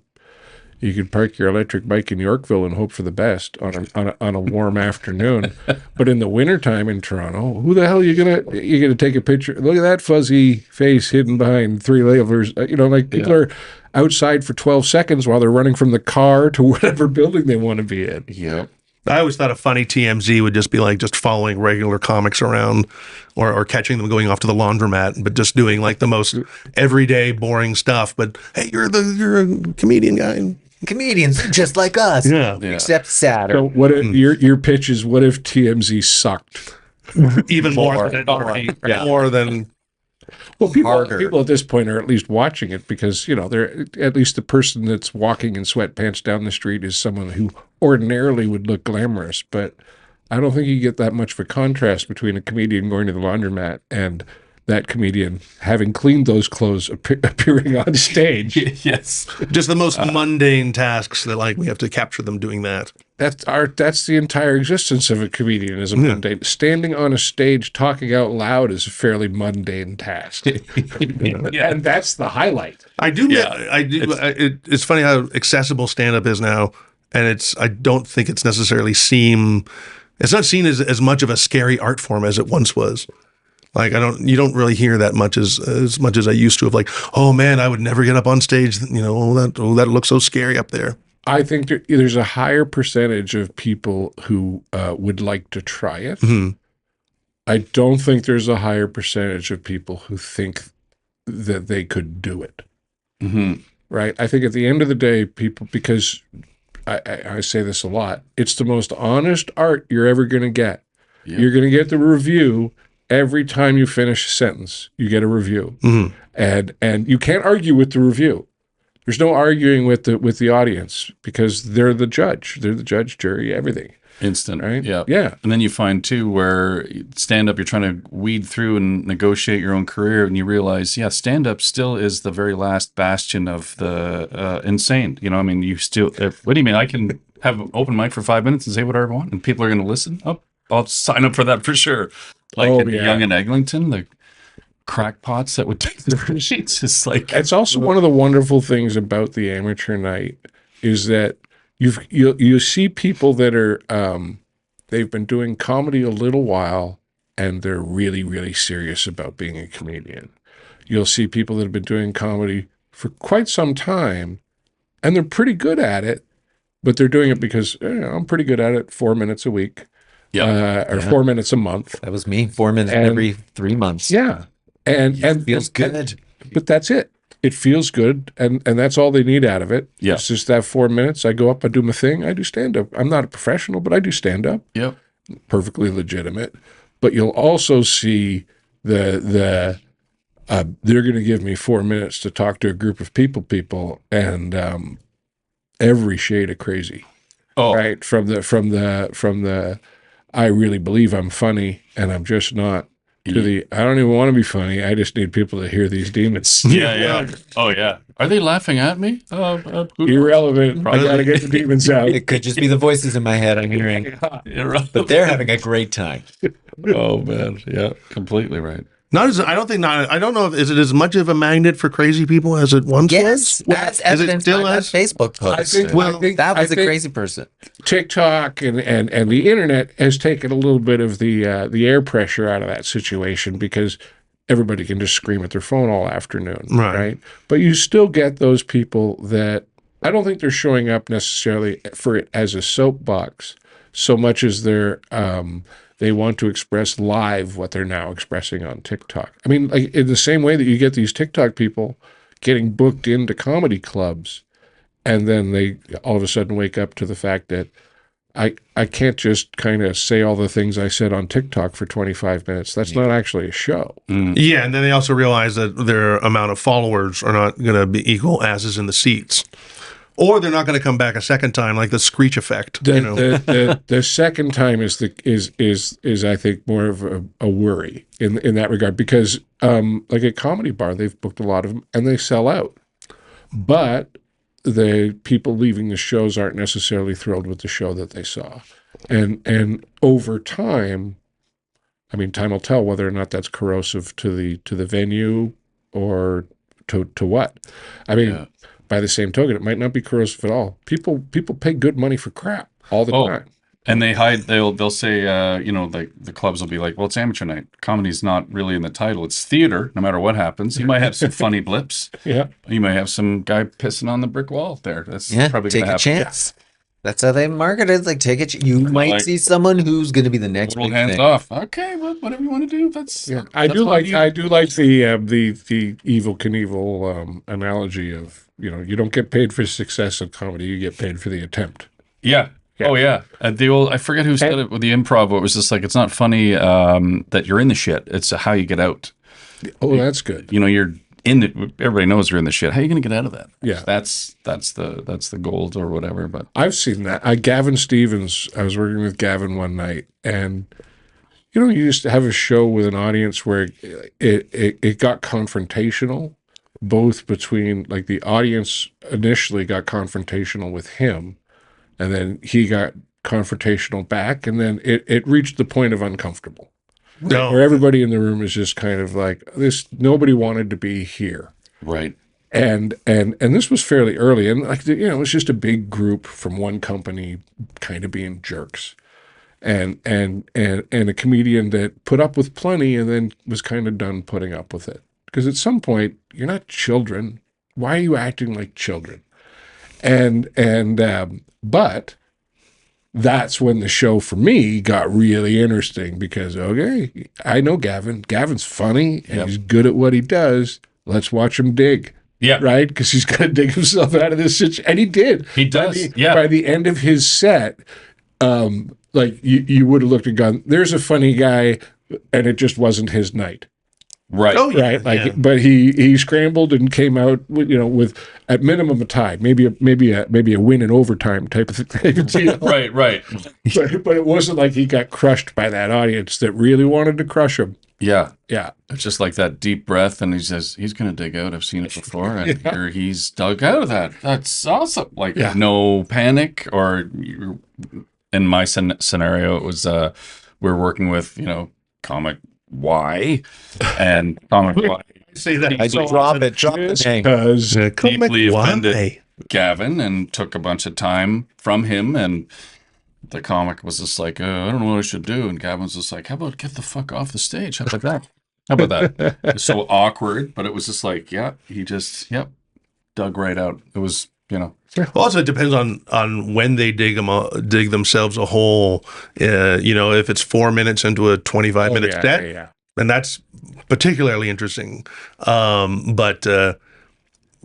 park your electric bike in Yorkville and hope for the best on a warm afternoon. But in the wintertime in Toronto, who the hell are you gonna take a picture? Look at that fuzzy face hidden behind three layovers. People are outside for 12 seconds while they're running from the car to whatever building they want to be in. Yeah. I always thought a funny TMZ would just be like just following regular comics around or catching them going off to the laundromat, but just doing like the most everyday boring stuff. But hey, you're a comedian guy. Comedians just like us. Yeah. Except sadder. So what if your pitch is, what if TMZ sucked? Even more than it already. More than Well, Harder. people at this point are at least watching it because, they're at least the person that's walking in sweatpants down the street is someone who ordinarily would look glamorous. But I don't think you get that much of a contrast between a comedian going to the laundromat and that comedian having cleaned those clothes appearing on stage. Yes. just the most mundane tasks that like we have to capture them doing that. That's the entire existence of a comedian is a mundane. Standing on a stage talking out loud is a fairly mundane task. And that's the highlight. I do. It's funny how accessible stand-up is now, and I don't think it's necessarily it's not seen as much of a scary art form as it once was. Like you don't really hear that much as much as I used to of like, oh man, I would never get up on stage. That looks so scary up there. I think there's a higher percentage of people who would like to try it. Mm-hmm. I don't think there's a higher percentage of people who think that they could do it. Mm-hmm. Right? I think at the end of the day, people, because I say this a lot, it's the most honest art you're ever going to get. Yeah. You're going to get the review every time you finish a sentence. You get a review. Mm-hmm. And you can't argue with the review. There's no arguing with the audience because they're the judge. They're the judge, jury, everything. Instant. Right? Yeah. Yeah. And then you find too where stand up, you're trying to weed through and negotiate your own career, and you realize, stand up still is the very last bastion of the insane. You still, what do you mean? I can have an open mic for 5 minutes and say whatever I want, and people are going to listen? Oh, I'll sign up for that for sure. Young and Eglinton, the crackpots that would take the sheets. It's like, it's also one of the wonderful things about the amateur night is that you see people that are they've been doing comedy a little while and they're really, really serious about being a comedian. you'll see people that have been doing comedy for quite some time, and they're pretty good at it, but they're doing it because I'm pretty good at it. 4 minutes a week, or 4 minutes a month. That was me. 4 minutes And- every 3 months. Yeah, and Feels good. but that's it. It feels good, and that's all they need out of it. Yeah. It's just that 4 minutes. I go up, I do my thing, I do stand up. I'm not a professional, but I do stand up. Yep. Perfectly legitimate. But you'll also see they're going to give me 4 minutes to talk to a group of people, and every shade of crazy. Oh, Right from the I really believe I'm funny and I'm just not, to the I don't even want to be funny. I just need people to hear these demons. yeah. Oh, yeah. Are they laughing at me? Irrelevant. I got to get the demons out. It could just be the voices in my head I'm hearing, but they're having a great time. Oh, man. Yeah, completely right. I don't know if is it as much of a magnet for crazy people as it once Yes, was. as Is it evidenced still by that as? Facebook post. I think that was I a think crazy person. TikTok and the internet has taken a little bit of the air pressure out of that situation, because everybody can just scream at their phone all afternoon, Right. But you still get those people that I don't think they're showing up necessarily for it as a soapbox so much as they want to express live what they're now expressing on TikTok. I mean, like in the same way that you get these TikTok people getting booked into comedy clubs, and then they all of a sudden wake up to the fact that I can't just kind of say all the things I said on TikTok for 25 minutes. That's not actually a show. Yeah, and then they also realize that their amount of followers are not going to be equal asses in the seats, or they're not going to come back a second time, like the Screech effect. The second time is I think more of a worry in that regard, because like a comedy bar, they've booked a lot of them and they sell out, but the people leaving the shows aren't necessarily thrilled with the show that they saw, and over time, I mean, time will tell whether or not that's corrosive to the venue or to what. I mean. Yeah. By the same token, it might not be corrosive at all. People pay good money for crap all the time. And they hide. They'll say, like the clubs will be like, "Well, it's amateur night. Comedy's not really in the title. It's theater. No matter what happens, you might have some funny blips. Yeah, You might have some guy pissing on the brick wall there. That's probably take gonna a happen. chance. That's how they market it. Like, take it. You might Like- see someone who's going to be the next Little big hands thing. off. Okay, well, whatever you want to do. That's yeah. that's I do what you- like the Evel Knievel analogy of, you don't get paid for success in comedy, you get paid for the attempt. Yeah. Yeah. Oh yeah. I forget who said it with the improv. It was just like, it's not funny that you're in the shit. It's how you get out. Oh, that's good. You're in it. Everybody knows you're in the shit. How are you going to get out of that? Yeah. That's the gold or whatever. But I've seen that. Gavin Stevens, I was working with Gavin one night, and you used to have a show with an audience where it got confrontational, both between, like, the audience initially got confrontational with him, and then he got confrontational back, and then it reached the point of uncomfortable, where everybody in the room is just kind of like, this. Nobody wanted to be here. right. And this was fairly early, and it was just a big group from one company kind of being jerks, and a comedian that put up with plenty and then was kind of done putting up with it, because at some point, you're not children. Why are you acting like children? But that's when the show for me got really interesting, because okay, I know Gavin. Gavin's funny and he's good at what he does. Let's watch him dig. Yeah. Right? Because he's going to dig himself out of this situation. And he did. He does. By the end of his set, like you would have looked and gone, there's a funny guy, and it just wasn't his night. Right. Oh, yeah. Right. Like, but he scrambled and came out with at minimum a tie, maybe a win in overtime type of deal. Right. But it wasn't like he got crushed by that audience that really wanted to crush him. Yeah. Yeah. It's just like that deep breath, and he says he's going to dig out. I've seen it before, and here he's dug out of that. That's awesome. Like no panic, or in my scenario, it was we're working with comic Y, and comic Y Say that. I so drop often. it. Drop the name. Because deeply offended Why? Gavin, and took a bunch of time from him, and the comic was just like, I don't know what I should do, and Gavin's just like, how about get the fuck off the stage? How about that? How about that? It's so awkward, but it was just like, yeah, he just, yep, dug right out. It was, Also, it depends on when they dig themselves a hole. If it's 4 minutes into a 25-minute set, and that's particularly interesting.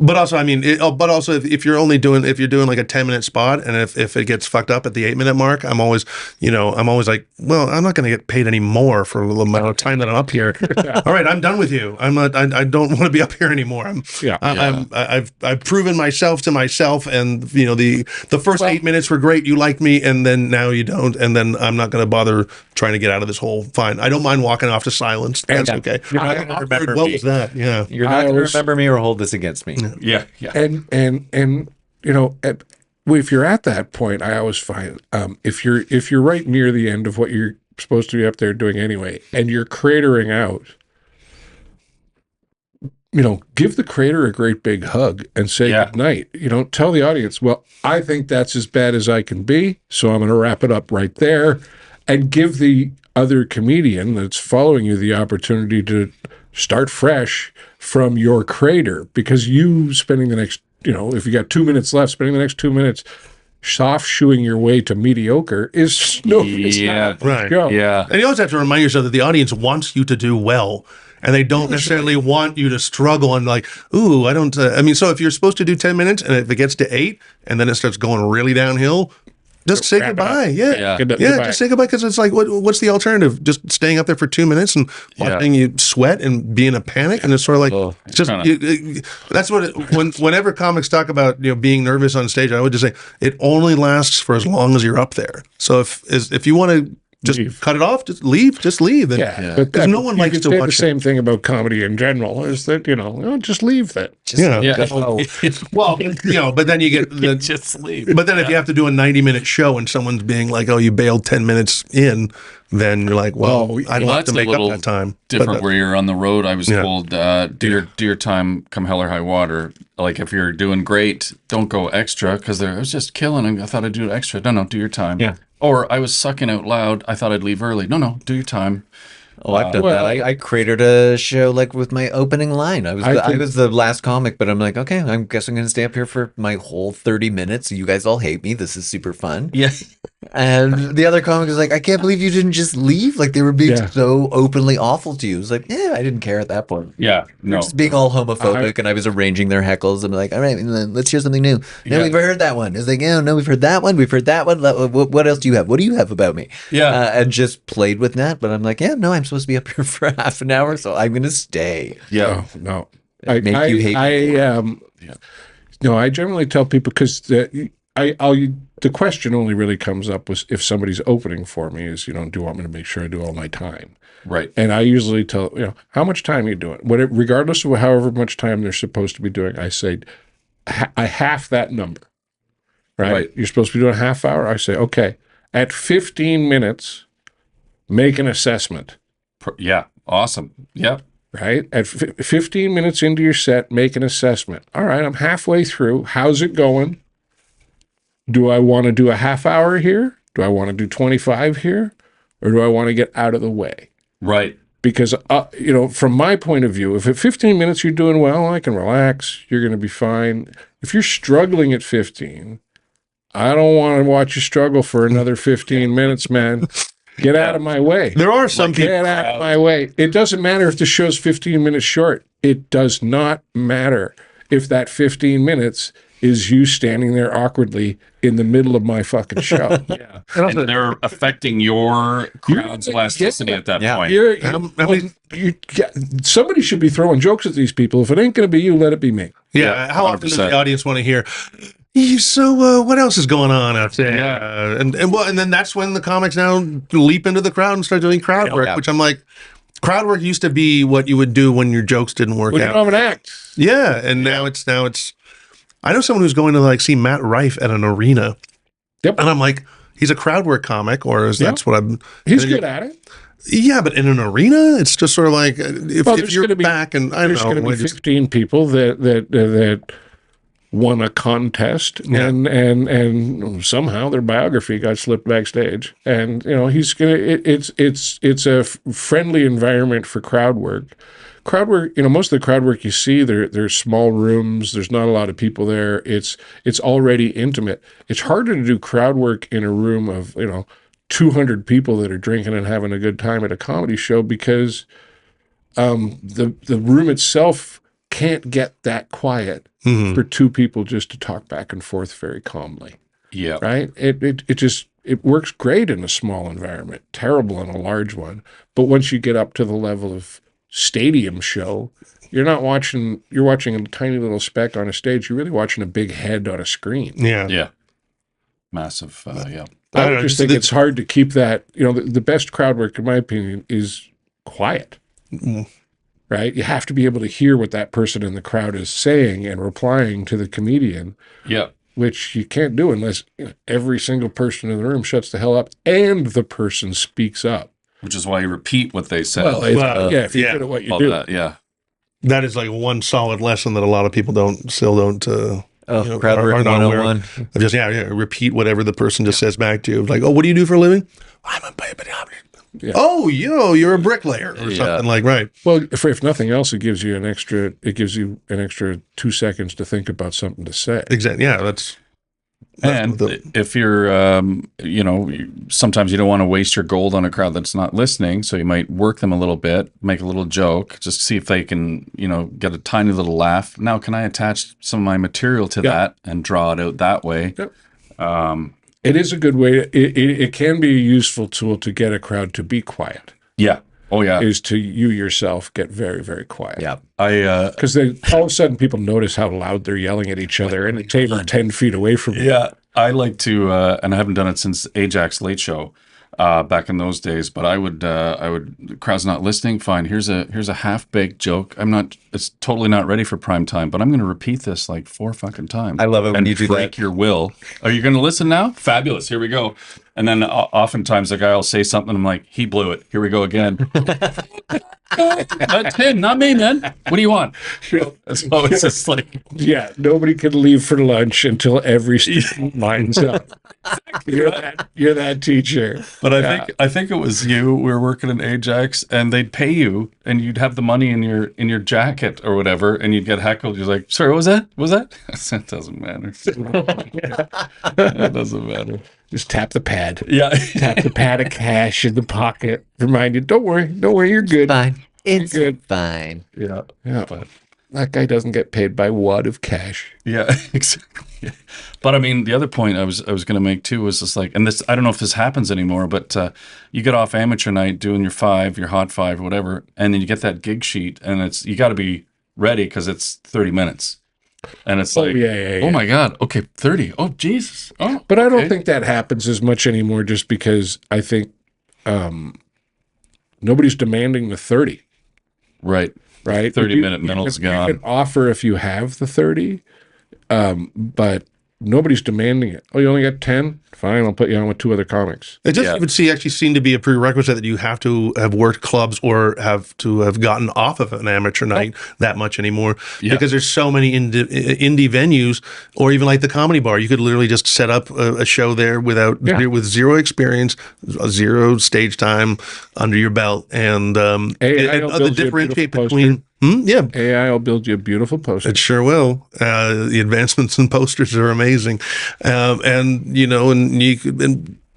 But also, I mean, if you're doing like a 10-minute spot, and if it gets fucked up at the 8-minute mark, I'm always like, well, I'm not going to get paid any more for the amount of time that I'm up here. All right, I'm done with you. I don't want to be up here anymore. I've proven myself to myself, and the first 8 minutes were great. You liked me, and then now you don't, and then I'm not going to bother trying to get out of this hole. Fine, I don't mind walking off to silence. That's okay. You're not going to remember What me. was that? Yeah, You're not going to remember me or hold this against me. yeah. And if you're at that point, I always find if you're right near the end of what you're supposed to be up there doing anyway, and you're cratering out, give the crater a great big hug and say good night. Tell the audience, well, I think that's as bad as I can be, so I'm going to wrap it up right there, and give the other comedian that's following you the opportunity to start fresh from your crater, because you spending the next, if you got 2 minutes left, spending the next 2 minutes soft shoeing your way to mediocre is right. Go. Yeah. And you always have to remind yourself that the audience wants you to do well, and they don't necessarily want you to struggle and like, ooh, I don't. So if you're supposed to do 10 minutes, and if it gets to 8, and then it starts going really downhill, just say goodbye. Yeah. Just say goodbye, because it's like, what's the alternative? Just staying up there for 2 minutes and watching you sweat and be in a panic, and it's sort of like, that's what. Whenever comics talk about being nervous on stage, I would just say it only lasts for as long as you're up there. So if you want to just cut it off, just leave. Because no one likes to watch the same thing about comedy in general, is that just leave that. Well, but then you get just leave. But then if you have to do a 90-minute show and someone's being like, "Oh, you bailed 10 minutes in," then you're like, "Well, I don't have to make up that time." Different where you're on the road. I was told, do your time, come hell or high water. Like if you're doing great, don't go extra, because I was just killing, and I thought I'd do extra. No, do your time. Yeah. Or I was sucking out loud. I thought I'd leave early. No, do your time. Oh, I've done that. I cratered a show like with my opening line. I was the last comic, but I'm like, okay, I guess I'm going to stay up here for my whole 30 minutes. You guys all hate me. This is super fun. Yeah. And the other comic was like, I can't believe you didn't just leave. Like they were being so openly awful to you. It was like, I didn't care at that point. Yeah. They're just being all homophobic, and I was arranging their heckles. I'm like, all right, let's hear something new. No, we've heard that one. It's like, no, we've heard that one. We've heard that one. What else do you have? What do you have about me? Yeah. And just played with that. But I'm like, no, I'm supposed to be up here for half an hour, so I'm going to stay. Yeah. Oh, no. Make you hate me. No, I generally tell people, because the question only really comes up was if somebody's opening for me is, do you want me to make sure I do all my time? Right. And I usually tell, how much time are you doing? Regardless of however much time they're supposed to be doing, I say, I half that number, right? You're supposed to be doing a half hour. I say, okay, at 15 minutes, make an assessment. Yeah. Awesome. Yep. Right? At 15 minutes into your set, make an assessment. All right, I'm halfway through. How's it going? Do I want to do a half hour here? Do I want to do 25 here? Or do I want to get out of the way? Right. Because, from my point of view, if at 15 minutes you're doing well, I can relax. You're going to be fine. If you're struggling at 15, I don't want to watch you struggle for another 15 minutes, man. Get out of my way. There are some people. Get out of my way. It doesn't matter if the show's 15 minutes short. It does not matter if that 15 minutes is you standing there awkwardly in the middle of my fucking show. Yeah. And they're affecting your crowd's elasticity at that point. Somebody should be throwing jokes at these people. If it ain't going to be you, let it be me. Yeah. How often does the audience want to hear, so what else is going on out there? Yeah. And then that's when the comics now leap into the crowd and start doing crowd work, which I'm like, crowd work used to be what you would do when your jokes didn't work out. You don't have an act. Yeah, and now it's I know someone who's going to see Matt Rife at an arena. Yep. And I'm like, he's a crowd work comic, or that's what I'm. He's good at it. Yeah, but in an arena, it's just sort of like if you're back, and I don't know, there's going to be 15 people that won a contest, Yeah. and somehow their biography got slipped backstage. And he's gonna. It's a friendly environment for crowd work. Crowd work, most of the crowd work you see, there's small rooms. There's not a lot of people there. It's already intimate. It's harder to do crowd work in a room of 200 people that are drinking and having a good time at a comedy show because the room itself can't get that quiet for two people just to talk back and forth very calmly. Yeah. Right? It works great in a small environment, terrible in a large one. But once you get up to the level of stadium show, you're watching a tiny little speck on a stage. You're really watching a big head on a screen. Yeah. Yeah. Massive. Yeah. I would just think it's hard to keep that. The best crowd work, in my opinion, is quiet. Right? You have to be able to hear what that person in the crowd is saying and replying to the comedian. Yeah. Which you can't do unless every single person in the room shuts the hell up and the person speaks up. Which is why you repeat what they said. Well, if you're good at what you do. Yeah. That is like one solid lesson that a lot of people still don't. Crowd work 101. Just repeat whatever the person just says back to you. Like, oh, what do you do for a living? I'm a Yeah. Oh, you're a bricklayer or something like right. Well, if nothing else, it gives you an extra 2 seconds to think about something to say. Exactly. Yeah, that's And if you're, sometimes you don't want to waste your gold on a crowd that's not listening. So you might work them a little bit, make a little joke, just see if they can, get a tiny little laugh. Now, can I attach some of my material to that and draw it out that way? Yep. It is a good way. It can be a useful tool to get a crowd to be quiet. Yeah. Oh, yeah. Is to you yourself get very, very quiet. Yeah. Because all of a sudden people notice how loud they're yelling at each other and a table 10 feet away from you. Yeah. I like to, and I haven't done it since Ajax Late Show back in those days, but I would, the crowd's not listening. Fine. Here's a half-baked joke. It's totally not ready for prime time, but I'm going to repeat this like 4 fucking times. I love it when you do break that. your will. Are you going to listen now? Fabulous. Here we go. And then oftentimes the guy will say something. I'm like, he blew it. Here we go again. That's him, not me, man. What do you want? So it's just like, yeah, nobody can leave for lunch until every student lines up. You're that teacher. But I think it was you. We were working in Ajax, and they'd pay you, and you'd have the money in your jacket or whatever, and you'd get heckled. You're like, sorry, what was that? What was that? That doesn't matter. That doesn't matter. Just tap the pad. Yeah. Tap the pad of cash in the pocket. Remind you, don't worry, you're good. Fine. It's good. fine. Yeah. But that guy doesn't get paid by wad of cash. Yeah, exactly. But I mean, the other point I was going to make too was just like, and this, I don't know if this happens anymore, but you get off amateur night doing your hot five or whatever, and then you get that gig sheet, and you got to be ready because it's 30 minutes. And it's like, oh my God, okay, 30. Oh, Jesus. Oh, but I don't think that happens as much anymore just because I think nobody's demanding the 30. Right. 30-minute middle's gone. You can offer if you have the 30, but nobody's demanding it. Oh, you only got 10? Fine, I'll put you on with 2 other comics. It just actually seem to be a prerequisite that you have to have worked clubs or have to have gotten off of an amateur night that much anymore because there's so many indie venues or even like the Comedy Bar. You could literally just set up a show there with zero experience, zero stage time under your belt, and the differentiate between. AI will build you a beautiful poster. It sure will. The advancements in posters are amazing, and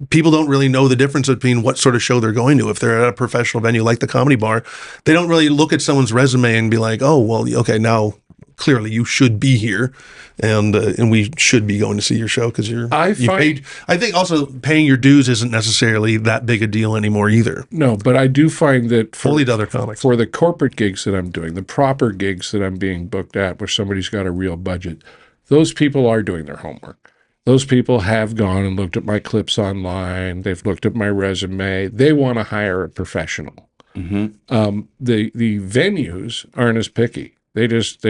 people don't really know the difference between what sort of show they're going to. If they're at a professional venue like the Comedy Bar, they don't really look at someone's resume and be like, "Oh, well, okay, now clearly you should be here, and we should be going to see your show because you paid." I think also paying your dues isn't necessarily that big a deal anymore either. No, but I do find that fully to other comics for the corporate gigs that I'm doing, the proper gigs that I'm being booked at, where somebody's got a real budget, those people are doing their homework. Those people have gone and looked at my clips online. They've looked at my resume. They want to hire a professional. Mm-hmm. The venues aren't as picky. They just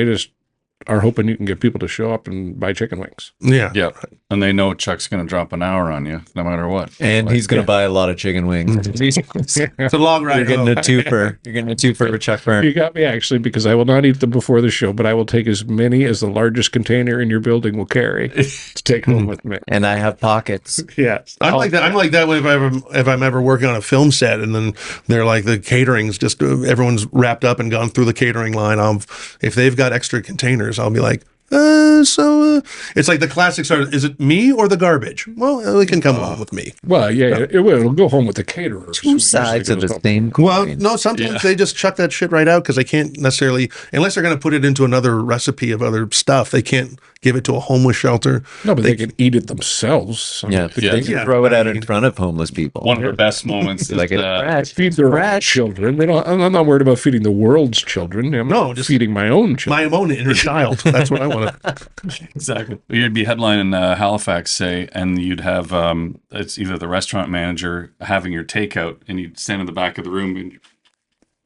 are hoping you can get people to show up and buy chicken wings. Yeah. Yep. And they know Chuck's going to drop an hour on you no matter what. And he's going to buy a lot of chicken wings. It's a long ride. You're getting home. a twofer. You're getting a twofer with Chuck Byrn. You got me, actually, because I will not eat them before the show, but I will take as many as the largest container in your building will carry to take home with me. And I have pockets. Yes. I'm like that. I'm like that if I'm ever working on a film set, and then they're like the catering's just everyone's wrapped up and gone through the catering line. If they've got extra containers, I'll be like, it's like the classics are, is it me or the garbage? Well, it can come along with me. Well, yeah, it will. It'll go home with the caterer. Two sides of the same coin. Well, no, sometimes they just chuck that shit right out because they can't necessarily, unless they're going to put it into another recipe of other stuff, they can't give it to a homeless shelter. No, but they can eat it themselves. I mean, Yeah, they can throw it out in front of homeless people. One of the best moments is like it's fresh. feed their own Fresh. children. I'm not worried about feeding the world's children. I'm just feeding my own children. My own inner child. That's what I want to. exactly. You'd be headlining Halifax, say, and you'd have it's either the restaurant manager having your takeout, and you'd stand in the back of the room and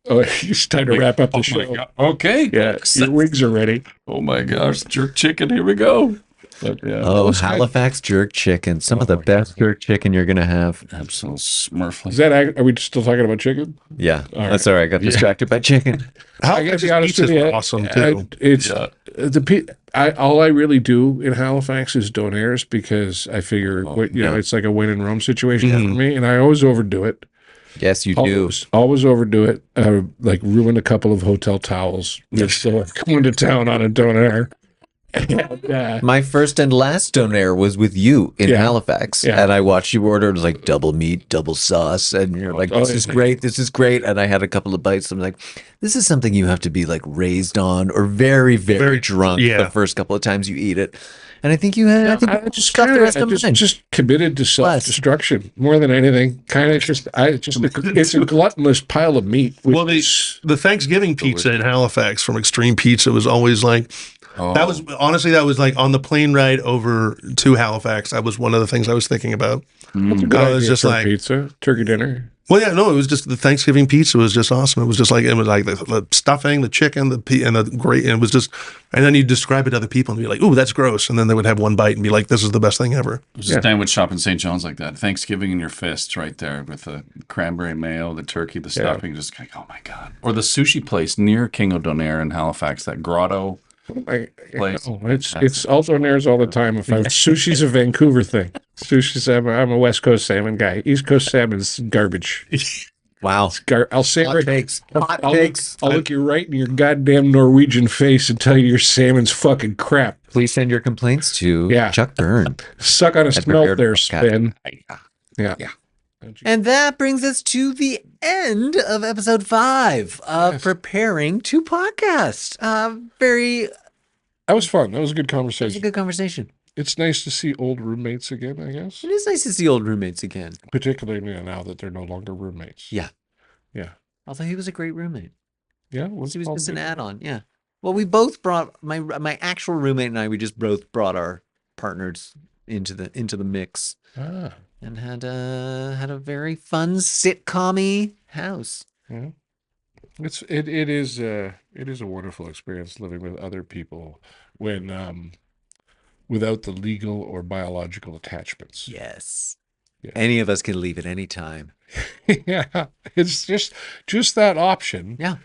Oh, it's time to wrap up the my show. God. Okay. Yeah, your wings are ready. Oh my gosh, jerk chicken. Here we go. But yeah, Oh, Halifax jerk chicken. Some of the best jerk chicken you're going to have. absolute smurfly. Is that? Are we still talking about chicken? Yeah. right. That's all right. I got distracted by chicken. I gotta be honest with you. Awesome too. It's Yeah. all I really do in Halifax is donairs because I figure it's like a win in Rome situation for me, and I always overdo it. Yes, you do. Always overdo it. Like ruin a couple of hotel towels. Just going to town on a donair. And, My first and last donair was with you in Halifax. Yeah. And I watched you order. It was like double meat, double sauce. And you're like, this is great. This is great. And I had a couple of bites. I'm like, this is something you have to be like raised on or very, very drunk the first couple of times you eat it. And I think you had. I just committed to self-destruction more than anything. It's a gluttonous pile of meat. Well, the Thanksgiving pizza in Halifax from Extreme Pizza was always like. That was like on the plane ride over to Halifax. That was one of the things I was thinking about. That's a good idea was just for like pizza, turkey dinner. Well, yeah, no, it was just the Thanksgiving pizza was just awesome. It was just like the stuffing, the chicken, and the great, and it was just. And then you describe it to other people and be like, "Ooh, that's gross," and then they would have one bite and be like, "This is the best thing ever." There's a sandwich shop in St. John's like that. Thanksgiving in your fist, right there, with the cranberry mayo, the turkey, the stuffing. Just like, oh my god! Or the sushi place near King O'Donair in Halifax, that grotto. It's all donairs all the time. Sushi's a Vancouver thing. I'm a West Coast salmon guy. East Coast salmon's garbage. Wow. I'll say Hot takes. Hot takes. I'll look you right in your goddamn Norwegian face and tell you your salmon's fucking crap. Please send your complaints to Chuck Byrn. Suck on a smelt there, Spin. Yeah. And that brings us to the end of episode 5 of Preparing to Podcast. That was fun. That was a good It was conversation. a good conversation. It's nice to see old roommates again, I guess. It is nice to see old roommates again. Particularly now that they're no longer roommates. Yeah. Yeah. Although he was a great roommate. Yeah. He was just an add-on. Yeah. Well, we both brought my actual roommate and I. We just both brought our partners into the mix and had a very fun sitcom-y house. Yeah. It is a wonderful experience living with other people when without the legal or biological attachments. Yes. Yeah. Any of us can leave at any time. Yeah. It's just that option. Yeah.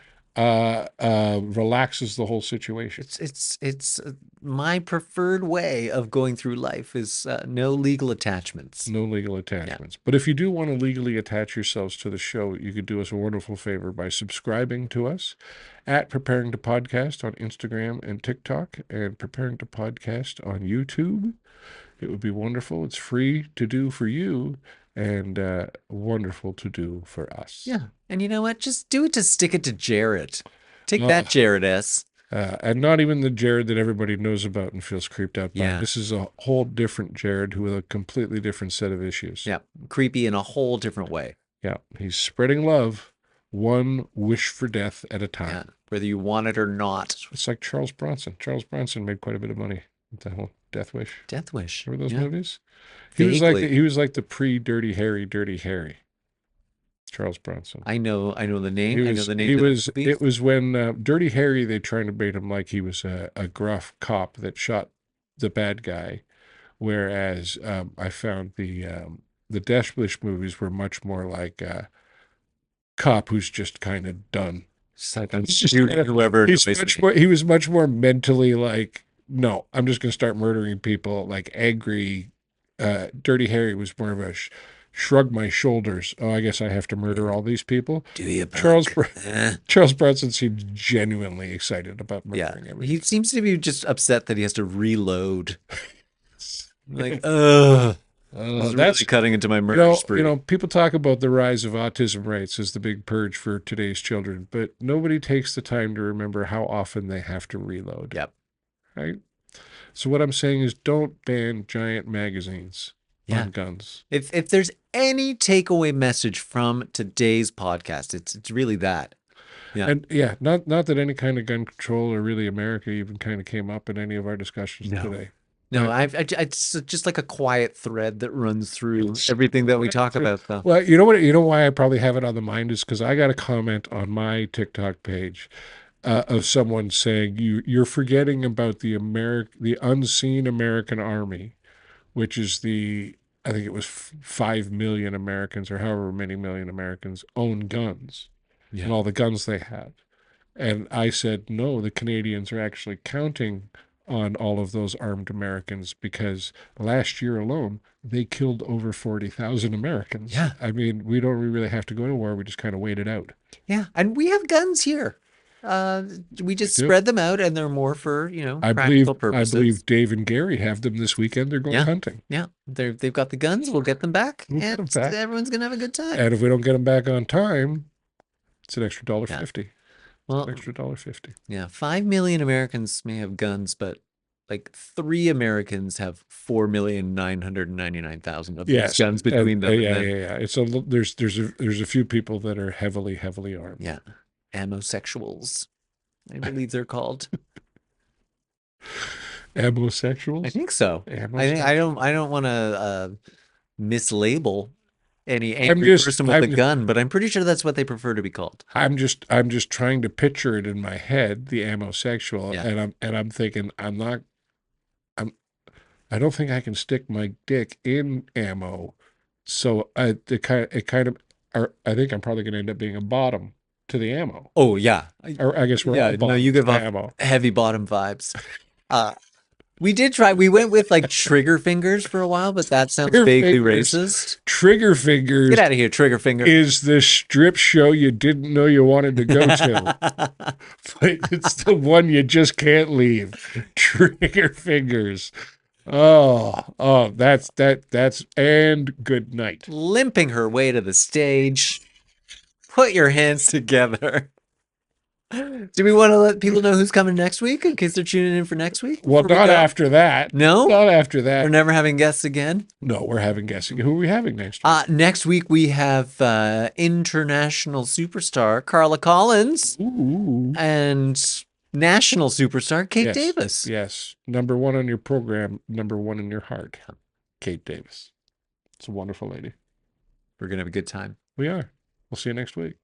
Relaxes the whole situation. It's my preferred way of going through life is no legal attachments. No legal attachments. But if you do want to legally attach yourselves to the show, you could do us a wonderful favor by subscribing to us at Preparing to Podcast on Instagram and TikTok, and Preparing to Podcast on YouTube. It would be wonderful. It's free to do for you and wonderful to do for us. Yeah. And you know what? Just do it to stick it to Jared. Take that, Jared S. And not even the Jared that everybody knows about and feels creeped out by. Yeah. This is a whole different Jared with a completely different set of issues. Yeah. Creepy in a whole different way. Yeah. He's spreading love one wish for death at a time. Yeah. Whether you want it or not. It's like Charles Bronson. Charles Bronson made quite a bit of money with that whole Death Wish. Death Wish. Remember those Yeah. movies? Vaguely. He was like the pre-Dirty Harry, Dirty Harry. Charles Bronson. I know the name. He I know was. the He name. was. It was when Dirty Harry. They trying to bait him like he was a gruff cop that shot the bad guy, whereas I found the Deathwish movies were much more like a cop who's just kind of done. Just like I'm shooting whoever He's annoys much me. more. He was much more mentally like, no, I'm just going to start murdering people. Like angry. Dirty Harry was more of a shrug my shoulders. Oh, I guess I have to murder all these people. Do you, Charles punk? Charles Bronson seemed genuinely excited about Yeah, murdering he everything. seems to be just upset that he has to reload. Like, ugh. This is really cutting into my murder spree. People talk about the rise of autism rates as the big purge for today's children, but nobody takes the time to remember how often they have to reload. Yep. Right? So what I'm saying is don't ban giant magazines on guns. If there's any takeaway message from today's podcast, it's really that. Yeah. And yeah, not that any kind of gun control or really America even kind of came up in any of our discussions today. No, it's just like a quiet thread that runs through everything that we talk about, though. Well, you know what? You know why I probably have it on the mind is because I got a comment on my TikTok page of someone saying you're forgetting about the unseen American army, which is I think it was 5 million Americans or however many million Americans own guns and all the guns they have. And I said, no, the Canadians are actually counting on all of those armed Americans because last year alone, they killed over 40,000 Americans. Yeah. I mean, we don't really have to go to war. We just kind of wait it out. Yeah. And we have guns here. We just spread them out and they're more for, practical purposes. I believe Dave and Gary have them this weekend. They're going hunting. Yeah. They've got the guns. We'll get them back. We'll get them back. Everyone's going to have a good time. And if we don't get them back on time, it's an extra $1.50. Well, extra $1.50. Yeah, 5 million Americans may have guns, but like 3 Americans have 4,999,000 of these guns between them. Yeah. It's there's a few people that are heavily armed. Yeah, ammosexuals, I believe they're called. Ammosexuals? I think so. I don't want to mislabel any angry person with a gun, but I'm pretty sure that's what they prefer to be called. I'm just trying to picture it in my head, the ammosexual, and I'm thinking I don't think I can stick my dick in ammo, so I think I'm probably going to end up being a bottom to the ammo. Oh yeah, or I guess we're all bottom you give off ammo. Heavy bottom vibes. We did try. We went with like trigger fingers for a while, but that sounds vaguely racist. Trigger fingers. Get out of here, trigger finger. Is the strip show you didn't know you wanted to go to. But it's the one you just can't leave. Trigger fingers. Oh, that's and good night. Limping her way to the stage. Put your hands together. Do we want to let people know who's coming next week in case they're tuning in for next week? Well, not after that. No? Not after that. We're never having guests again? No, we're having guests again. Who are we having next week? Next week we have international superstar Carla Collins. Ooh. And national superstar Kate Davis. Yes. Number 1 on your program, number 1 in your heart. Kate Davis. It's a wonderful lady. We're going to have a good time. We are. We'll see you next week.